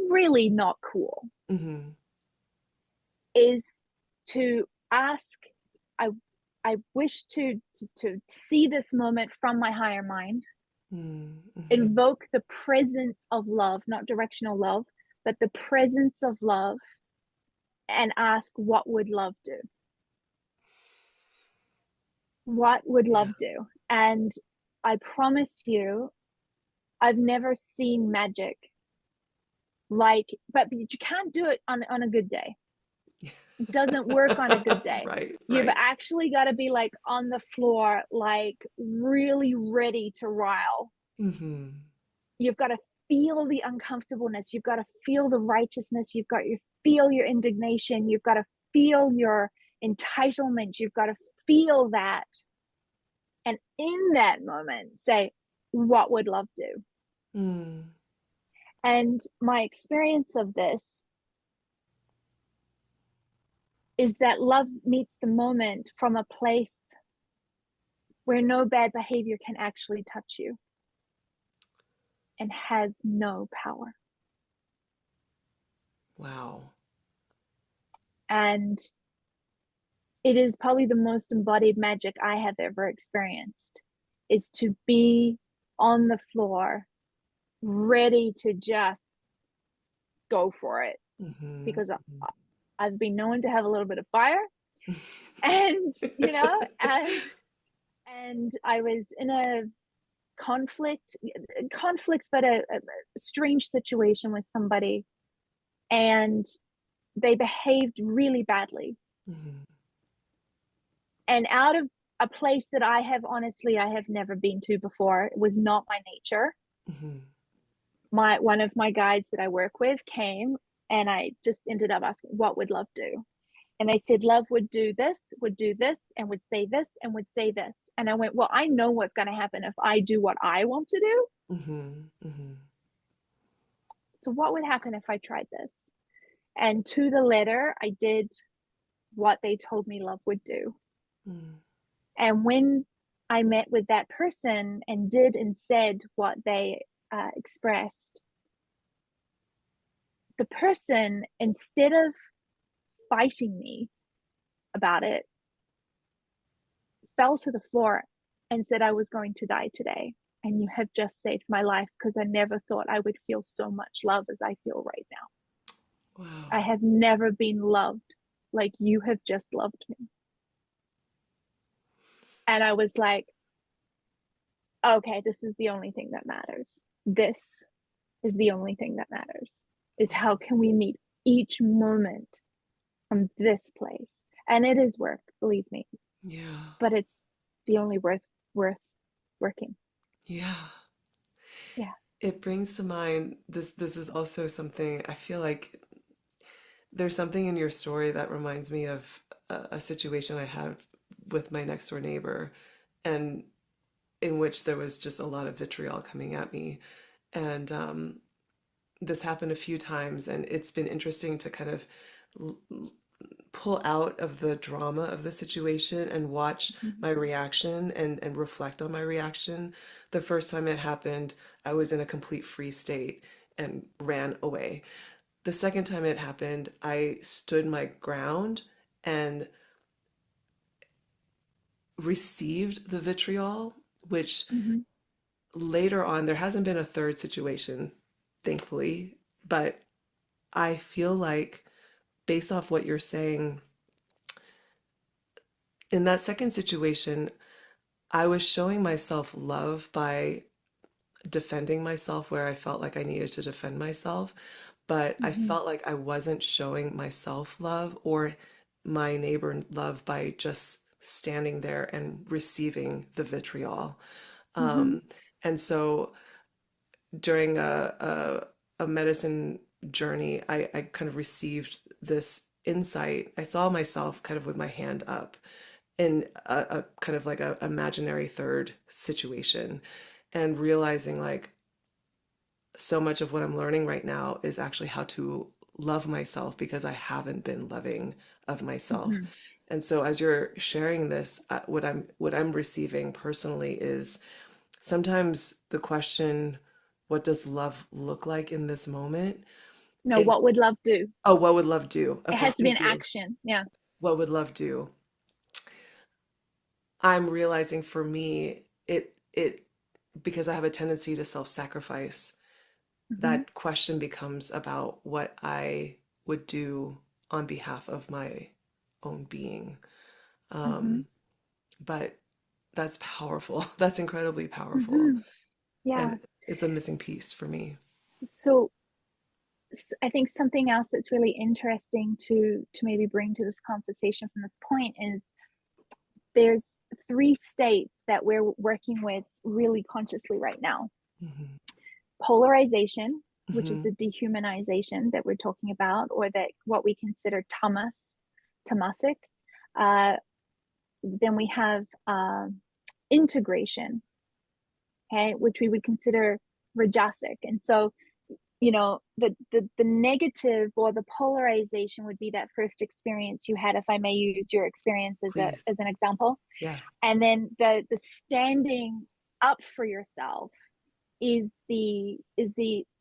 really not cool, Mm-hmm. is to ask, I I wish to see this moment from my higher mind, Mm-hmm. invoke the presence of love, not directional love, but the presence of love, and ask, what would love do? What would Yeah. love do? And I promise you, I've never seen magic but you can't do it on a good day. It doesn't work on a good day. Right, You've right. actually got to be like on the floor, like really ready to rile. Mm-hmm. You've got to feel the uncomfortableness. You've got to feel the righteousness. Feel your indignation. You've got to feel your entitlement. You've got to feel that. And in that moment, say, what would love do? Mm. And my experience of this is that love meets the moment from a place where no bad behavior can actually touch you and has no power. Wow. And it is probably the most embodied magic I have ever experienced, is to be on the floor, ready to just go for it. Mm-hmm. Because I've been known to have a little bit of fire, and and I was in a conflict, but a strange situation with somebody, and they behaved really badly. Mm-hmm. And out of a place that I have never been to before, it was not my nature. Mm-hmm. One of my guides that I work with came, and I just ended up asking, what would love do? And they said, love would do this, and would say this, and would say this. And I went, well, I know what's going to happen if I do what I want to do. Mm-hmm. Mm-hmm. So what would happen if I tried this? And to the letter, I did what they told me love would do. Mm. And when I met with that person and did and said what they expressed, the person, instead of fighting me about it, fell to the floor and said, I was going to die today. And you have just saved my life, because I never thought I would feel so much love as I feel right now. I Wow. have never been loved like you have just loved me. And I was like, okay, this is the only thing that matters. This is the only thing that matters, is how can we meet each moment from this place? And it is work, believe me, Yeah. but it's the only worth working. Yeah. Yeah. It brings to mind this is also something I feel like there's something in your story that reminds me of a situation I had with my next door neighbor, and in which there was just a lot of vitriol coming at me. And this happened a few times, and it's been interesting to kind of pull out of the drama of the situation and watch Mm-hmm. my reaction and reflect on my reaction. The first time it happened, I was in a complete free state and ran away. The second time it happened, I stood my ground and received the vitriol, which Mm-hmm. later on, there hasn't been a third situation, thankfully, but I feel like, based off what you're saying, in that second situation, I was showing myself love by defending myself where I felt like I needed to defend myself, but I Mm-hmm. felt like I wasn't showing myself love or my neighbor love by just standing there and receiving the vitriol. Mm-hmm. Um, and so during a medicine journey, I kind of received this insight. I saw myself kind of with my hand up in a kind of like a imaginary third situation, and realizing like so much of what I'm learning right now is actually how to love myself because I haven't been loving of myself. Mm-hmm. And so as you're sharing this, what I'm receiving personally is sometimes the question, what does love look like in this moment? No, what Is, would love do? oh, what would love do? It Okay, has to be an thank you. action. Yeah. What would love do? I'm realizing for me, it because I have a tendency to self-sacrifice, Mm-hmm. that question becomes about what I would do on behalf of my own being. Mm-hmm. Um, but that's powerful. That's incredibly powerful. Mm-hmm. Yeah. And it's a missing piece for me. So I think something else that's really interesting to maybe bring to this conversation from this point is there's three states that we're working with really consciously right now. Hmm. Polarization, which is Hmm. the dehumanization that we're talking about, or that what we consider tamasic. Uh, then we have integration, okay, which we would consider rajasic. And so, the negative or the polarization would be that first experience you had, if I may use your experience as a Please. as an example. Yeah. And then the standing up for yourself is the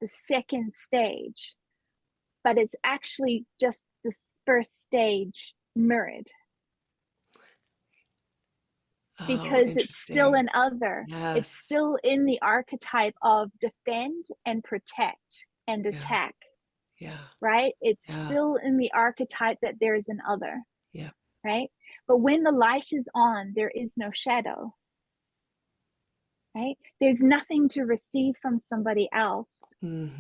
second stage, but it's actually just the first stage mirrored, Oh, because it's still interesting. an other. It's Yes. still in the archetype of defend and protect and Yeah. attack, Yeah. right? It's Yeah. still in the archetype that there is an other, Yeah. right? But when the light is on, there is no shadow, right? There's nothing to receive from somebody else.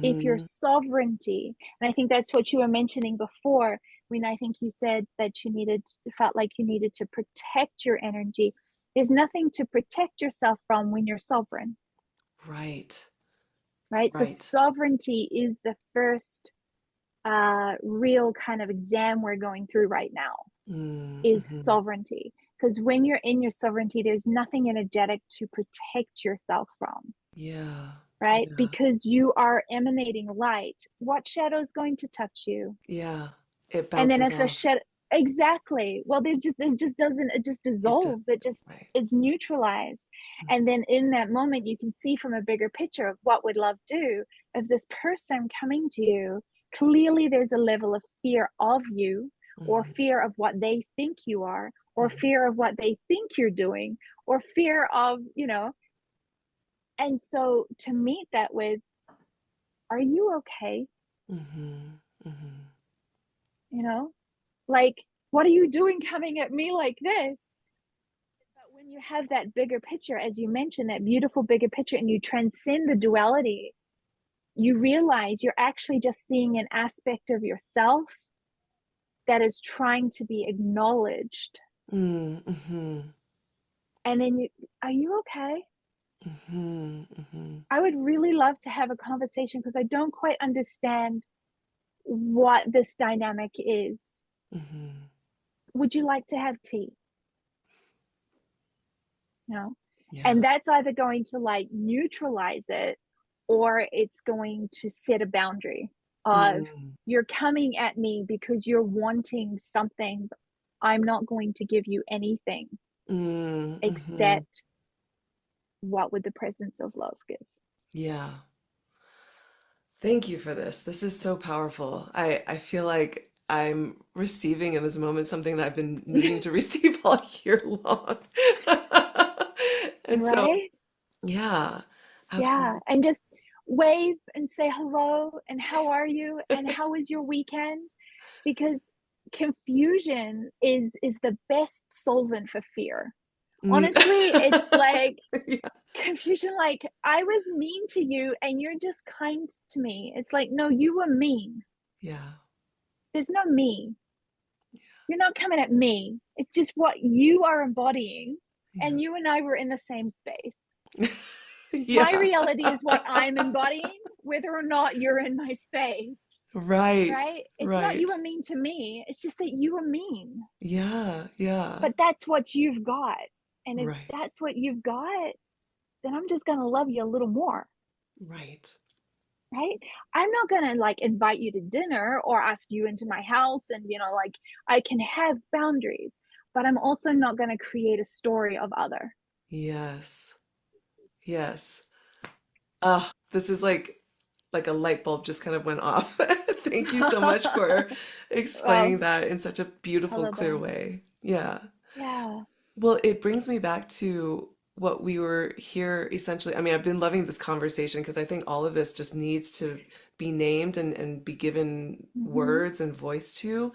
If your Hmm. sovereignty, and I think that's what you were mentioning before, when I think you said that felt like you needed to protect your energy. There's nothing to protect yourself from when you're sovereign, Right. right? So Right. sovereignty is the first real kind of exam we're going through right now, is Mm-hmm. sovereignty. Because when you're in your sovereignty, there's nothing energetic to protect yourself from, Yeah. right? Yeah. Because you are emanating light. What shadow is going to touch you? Yeah. It And then bounces if a off. shadow, Exactly. Well, it just doesn't, it just It does. dissolves. It just, Right. it's neutralized. And then in that moment, you can see from a bigger picture of what would love do. If this person coming to you, clearly there's a level of fear of you, or Mm-hmm. fear of what they think you are, or Mm-hmm. fear of what they think you're doing, or fear of, and so to meet that with, are you okay? Mm-hmm. Mm-hmm. You know, like, what are you doing coming at me like this? But when you have that bigger picture, as you mentioned, that beautiful bigger picture, and you transcend the duality, you realize you're actually just seeing an aspect of yourself that is trying to be acknowledged. Mm-hmm. And then are you okay? Mm-hmm. Mm-hmm. I would really love to have a conversation because I don't quite understand what this dynamic is. Mm-hmm. Would you like to have tea? No. Yeah. And that's either going to like neutralize it, or it's going to set a boundary of, Mm. you're coming at me because you're wanting something. I'm not going to give you anything Mm-hmm. except what would the presence of love give. Yeah. Thank you for this. This is so powerful. I feel like I'm receiving in this moment something that I've been needing to receive all year long. And so, Right? yeah, Yeah. absolutely. And just wave and say hello and how are you and how was your weekend? Because confusion is the best solvent for fear. Mm. Honestly, it's like Yeah. confusion, like, I was mean to you and you're just kind to me. It's like, no, you were mean. Yeah. There's no me. You're not coming at me. It's just what you are embodying. Yeah. And you and I were in the same space. My Yeah. reality is what I'm embodying, whether or not you're in my space. Right. Right? It's not you Right. were mean to me. It's just that you were mean. Yeah. Yeah. But that's what you've got. And if Right. that's what you've got, then I'm just going to love you a little more. Right. Right? I'm not going to like invite you to dinner or ask you into my house, and like, I can have boundaries, but I'm also not going to create a story of other. Yes. Yes. Oh, this is like a light bulb just kind of went off. Thank you so much for Well, explaining that in such a I beautiful, love clear that. way. Yeah. Yeah. Well, it brings me back to what we were here essentially. I mean, I've been loving this conversation because I think all of this just needs to be named and be given Mm-hmm. words and voice to.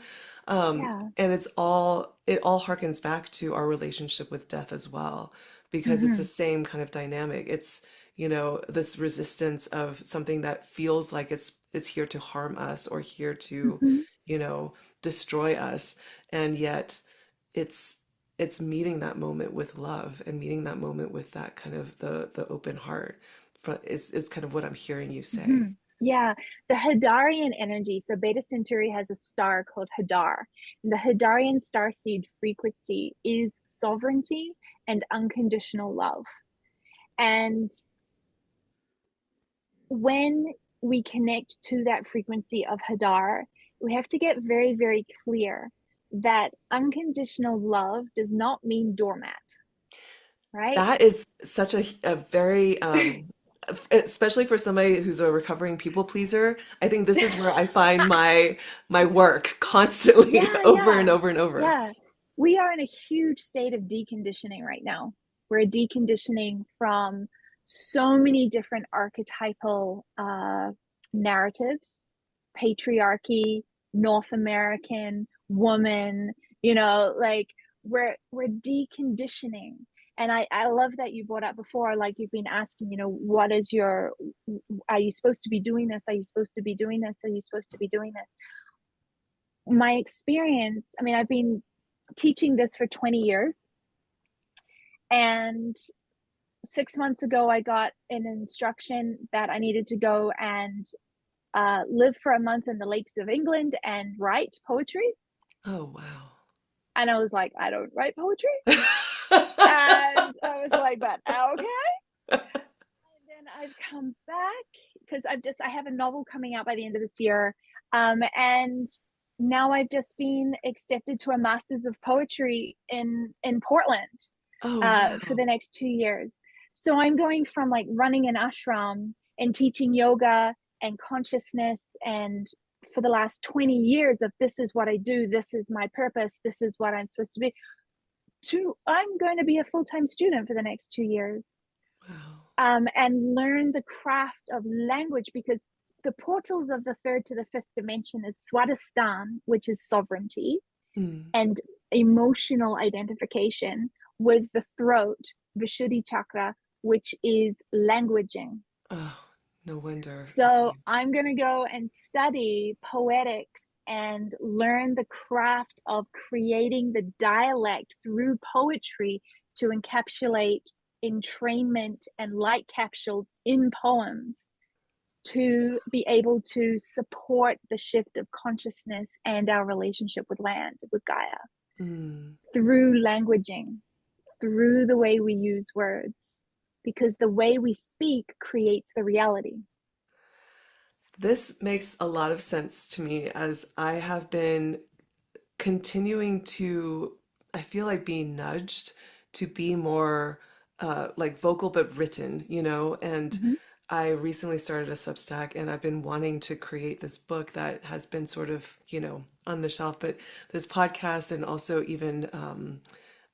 Yeah. And it all harkens back to our relationship with death as well, because it's the Mm-hmm. same kind of dynamic. It's, this resistance of something that feels like it's here to harm us or here to, Mm-hmm. you know, destroy us. And yet it's it's meeting that moment with love and meeting that moment with that kind of the open heart is kind of what I'm hearing you Mm-hmm. say. Yeah, the Hadarian energy. So Beta Centauri has a star called Hadar. And the Hadarian starseed frequency is sovereignty and unconditional love. And when we connect to that frequency of Hadar, we have to get very, very clear that unconditional love does not mean doormat, right? That is such a very especially for somebody who's a recovering people pleaser, I think this is where I find my work constantly Yeah, over and yeah, over and over. yeah. We are in a huge state of deconditioning right now. We're deconditioning from so many different archetypal narratives, patriarchy, North American woman, like, we're deconditioning. And I love that you brought up before, like, you've been asking, what is are you supposed to be doing this? Are you supposed to be doing this? Are you supposed to be doing this? My experience, I mean, I've been teaching this for 20 years. And 6 months ago, I got an instruction that I needed to go and live for a month in the lakes of England and write poetry. Oh, wow. And I was like, I don't write poetry. And I was like, but okay. And then I've come back because I have a novel coming out by the end of this year. And now I've just been accepted to a master's of poetry in Portland Oh, for wow. the next 2 years. So I'm going from like running an ashram and teaching yoga and consciousness, and for the last 20 years of this is what I do, this is my purpose, this is what I'm supposed to be, to I'm going to be a full-time student for the next 2 years, Wow. and learn the craft of language, because the portals of the third to the fifth dimension is Swadhisthana, which is sovereignty Mm. and emotional identification, with the throat, Vishuddhi chakra, which is languaging. Oh, no wonder. So Okay. I'm going to go and study poetics and learn the craft of creating the dialect through poetry to encapsulate entrainment and light capsules in poems, to be able to support the shift of consciousness and our relationship with land, with Gaia, Mm. through languaging, through the way we use words, because the way we speak creates the reality. This makes a lot of sense to me as I have been continuing to, I feel like being nudged to be more like vocal but written, and Mm-hmm. I recently started a Substack and I've been wanting to create this book that has been sort of, on the shelf, but this podcast and also even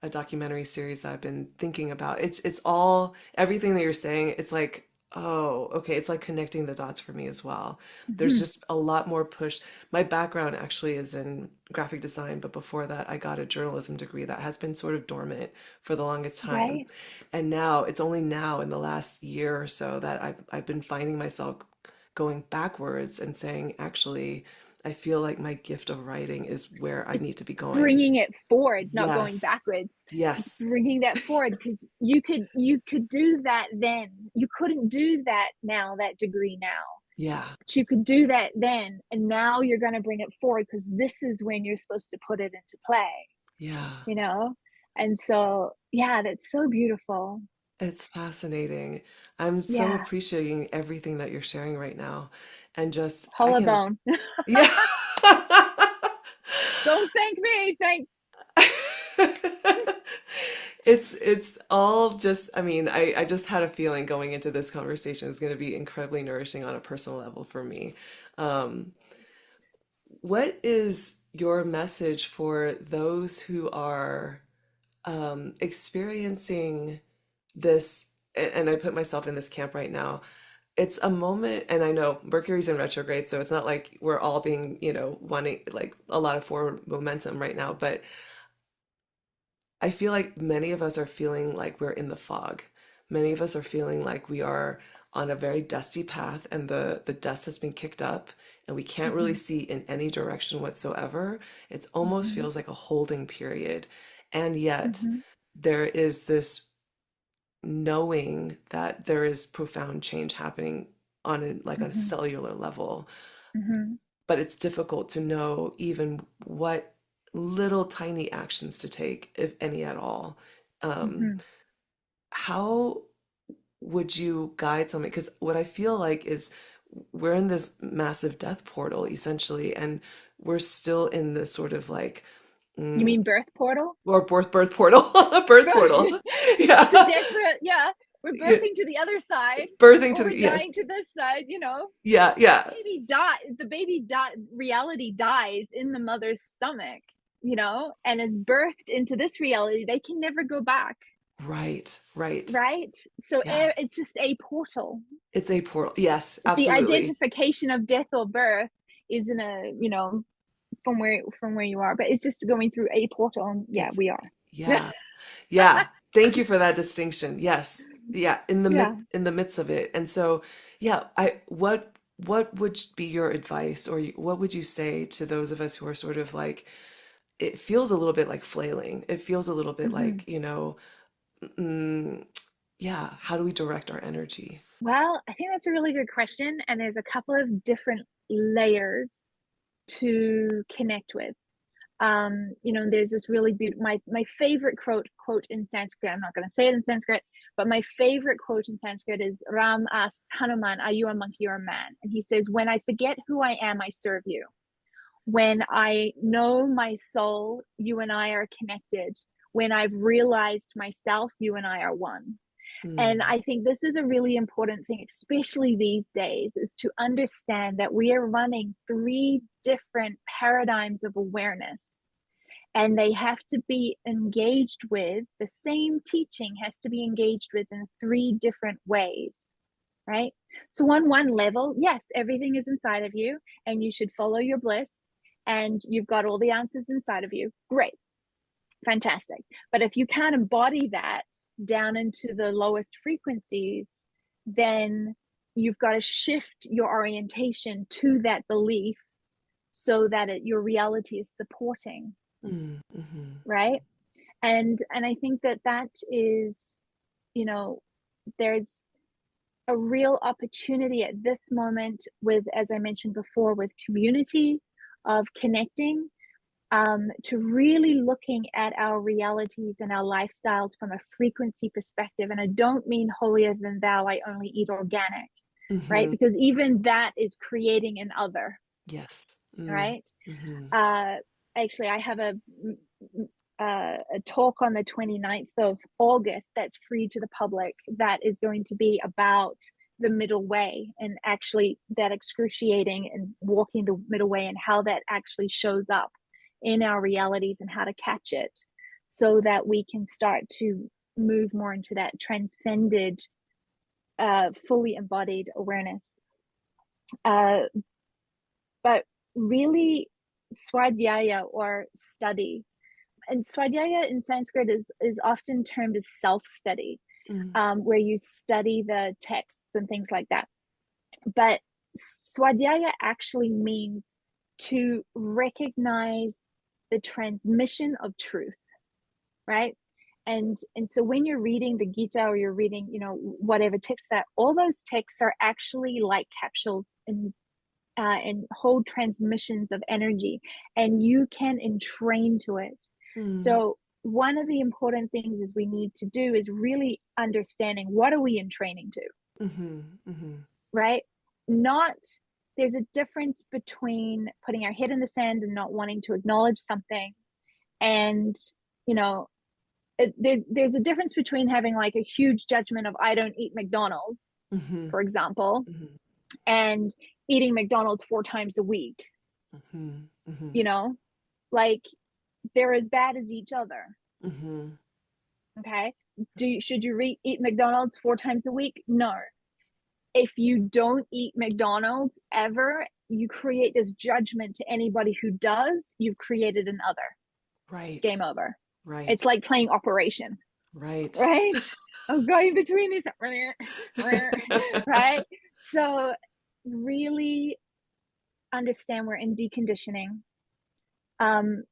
a documentary series that I've been thinking about. It's all everything that you're saying. It's like, oh, okay, it's like connecting the dots for me as well. There's Mm-hmm. just a lot more push. My background actually is in graphic design, but before that I got a journalism degree that has been sort of dormant for the longest time. Right. And now it's only now in the last year or so that I've been finding myself going backwards and saying, actually, I feel like my gift of writing is where I It's need to be going. bringing it forward, not going Yes. backwards. It's Yes. bringing that forward, because you could do that then. You couldn't do that now, that degree now. Yeah. But you could do that then, and now you're going to bring it forward because this is when you're supposed to put it into play, Yeah. you know? And so, yeah, that's so beautiful. It's fascinating. I'm so Yeah. appreciating everything that you're sharing right now. And just, I can, Collarbone. yeah. Don't thank me. Thank. It's all just, I mean, I just had a feeling going into this conversation is going to be incredibly nourishing on a personal level for me. Um, what is your message for those who are experiencing this? And I put myself in this camp right now. It's a moment, and I know Mercury's in retrograde, so it's not like we're all being, wanting like a lot of forward momentum right now, but I feel like many of us are feeling like we're in the fog. Many of us are feeling like we are on a very dusty path and the dust has been kicked up and we can't really Mm-hmm. see in any direction whatsoever. It almost Mm-hmm. feels like a holding period. And yet Mm-hmm. there is this knowing that there is profound change happening on a Mm-hmm. cellular level, Mm-hmm. but it's difficult to know even what little tiny actions to take, if any at all. Um, Mm-hmm. how would you guide someone? Because what I feel like is we're in this massive death portal essentially, and we're still in this sort of like, You mm, mean birth portal? or birth portal, birth portal, It's a yeah, death. Yeah, we're yeah, birthing to the other side, birthing or to we're the dying yes, to this side. You know, yeah, the yeah, baby die. The baby die. Reality dies in the mother's stomach. You know, and is birthed into this reality. They can never go back. right, right, Right. So yeah, it's just a portal. it's a portal, yes, The absolutely. identification of death or birth isn't a, from where you are, but it's just going through a portal, and yeah, It's we are. yeah. Yeah, thank you for that distinction. Yes. Yeah, Yeah. in the midst of it. And so, yeah, I what would be your advice or what would you say to those of us who are sort of like it feels a little bit like flailing. It feels a little bit Mhm. like, mm, yeah, how do we direct our energy? Well, I think that's a really good question, and there's a couple of different layers to connect with. There's this really beautiful, my favorite quote in Sanskrit. I'm not going to say it in Sanskrit, but my favorite quote in Sanskrit is Ram asks Hanuman, "Are you a monkey or a man?" And he says, "When I forget who I am, I serve you. when I know my soul, you and I are connected. When I've realized myself, you and I are one. And Mm. I think this is a really important thing, especially these days, is to understand that we are running 3 different paradigms of awareness, and they have to be engaged with. The same teaching has to be engaged with in 3 different ways, right? So on one level, yes, everything is inside of you and you should follow your bliss and you've got all the answers inside of you. Great. Fantastic. But if you can't embody that down into the lowest frequencies, then you've got to shift your orientation to that belief so that your reality is supporting, Mm-hmm. right? And I think that is, you know, there's a real opportunity at this moment with, as I mentioned before, with community, of connecting, to really looking at our realities and our lifestyles from a frequency perspective. And I don't mean holier than thou, I only eat organic, right? Mm-hmm. Because even that is creating an other, Yes. right? Mm-hmm. Actually, I have a talk on the 29th of August that's free to the public that is going to be about the middle way, and actually that excruciating and walking the middle way and how that actually shows up in our realities and how to catch it so that we can start to move more into that transcended, fully embodied awareness. But really, swadhyaya, or study, and swadhyaya in Sanskrit is often termed as self-study, Mm. where you study the texts and things like that. But swadhyaya actually means to recognize the transmission of truth, right? And so when you're reading the Gita, or you're reading, whatever text, that all those texts are actually like capsules and hold transmissions of energy, and you can entrain to it. Mm. So one of the important things is we need to do is really understanding, what are we entraining to, Mm-hmm. Mm-hmm. right? Not There's a difference between putting our head in the sand and not wanting to acknowledge something, and there's a difference between having like a huge judgment of, I don't eat McDonald's, Mm-hmm. for example, Mm-hmm. and eating McDonald's 4 times a week. Mm-hmm. Mm-hmm. you know like, they're as bad as each other. Mm-hmm. Okay. Should you eat McDonald's 4 times a week? No. If you don't eat McDonald's ever, you create this judgment to anybody who does. You've created an other. Right. Game over. It's Right. like playing Operation, Right. right? I'm going between these, right? So really understand we're in deconditioning. Um,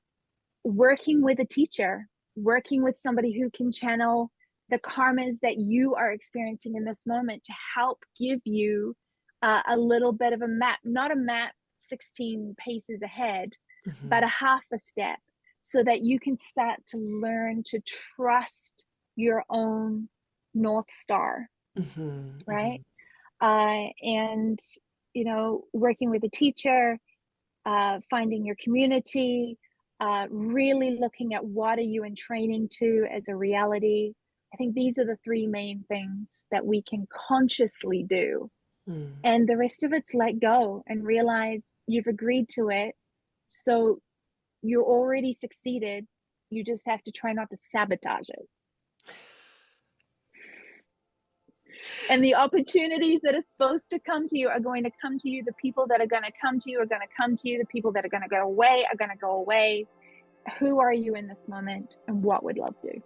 Working with a teacher, working with somebody who can channel the karmas that you are experiencing in this moment to help give you a little bit of a map, not a map 16 paces ahead, Mm-hmm. but a half a step, so that you can start to learn to trust your own North Star, Mm-hmm. Mm-hmm. right? And, working with a teacher, finding your community, really looking at what are you in training to as a reality. I think these are the 3 main things that we can consciously do. Mm. And the rest of it's let go and realize you've agreed to it. So you're already succeeded. You just have to try not to sabotage it. And the opportunities that are supposed to come to you are going to come to you. The people that are going to come to you are going to come to you. The people that are going to go away are going to go away. Who are you in this moment, and what would love do?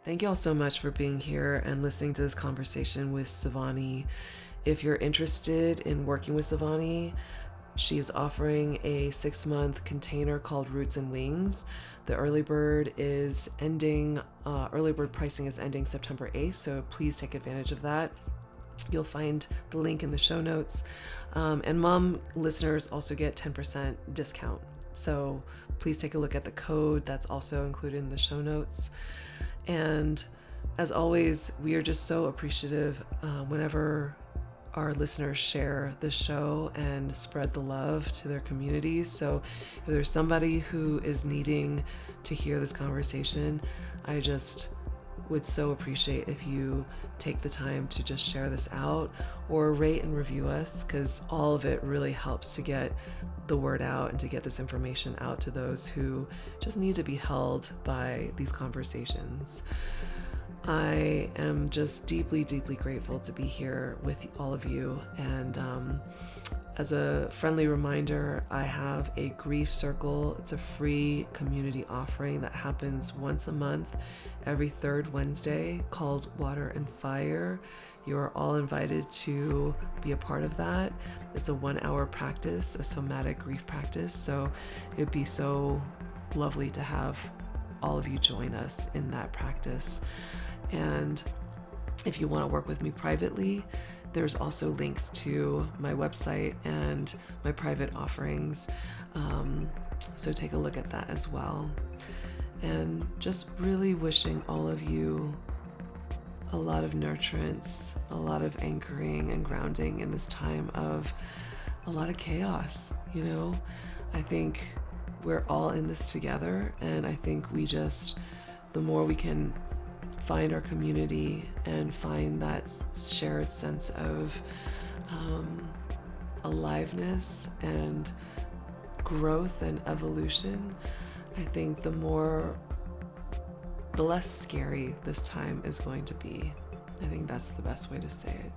Thank you all so much for being here and listening to this conversation with Shivani. If you're interested in working with Shivani, she is offering a 6-month container called Roots and Wings. The early bird is ending, early bird pricing is ending September 8th, so please take advantage of that. You'll find the link in the show notes. And mom listeners also get 10% discount. So please take a look at the code that's also included in the show notes. And as always, we are just so appreciative whenever our listeners share the show and spread the love to their communities. So if there's somebody who is needing to hear this conversation, I just would so appreciate if you take the time to just share this out or rate and review us, because all of it really helps to get the word out and to get this information out to those who just need to be held by these conversations. I am just deeply, deeply grateful to be here with all of you. And as a friendly reminder, I have a grief circle. It's a free community offering that happens once a month, every third Wednesday, called Water and Fire. You are all invited to be a part of that. It's a 1-hour practice, a somatic grief practice. So it'd be so lovely to have all of you join us in that practice. And if you want to work with me privately, there's also links to my website and my private offerings. So take a look at that as well. And just really wishing all of you a lot of nurturance, a lot of anchoring and grounding in this time of a lot of chaos. I think we're all in this together, and I think the more we can find our community and find that shared sense of aliveness and growth and evolution, I think the less scary this time is going to be. I think that's the best way to say it.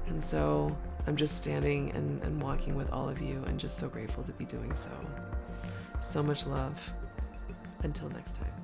And so I'm just standing and walking with all of you, and just so grateful to be doing so. So much love. Until next time.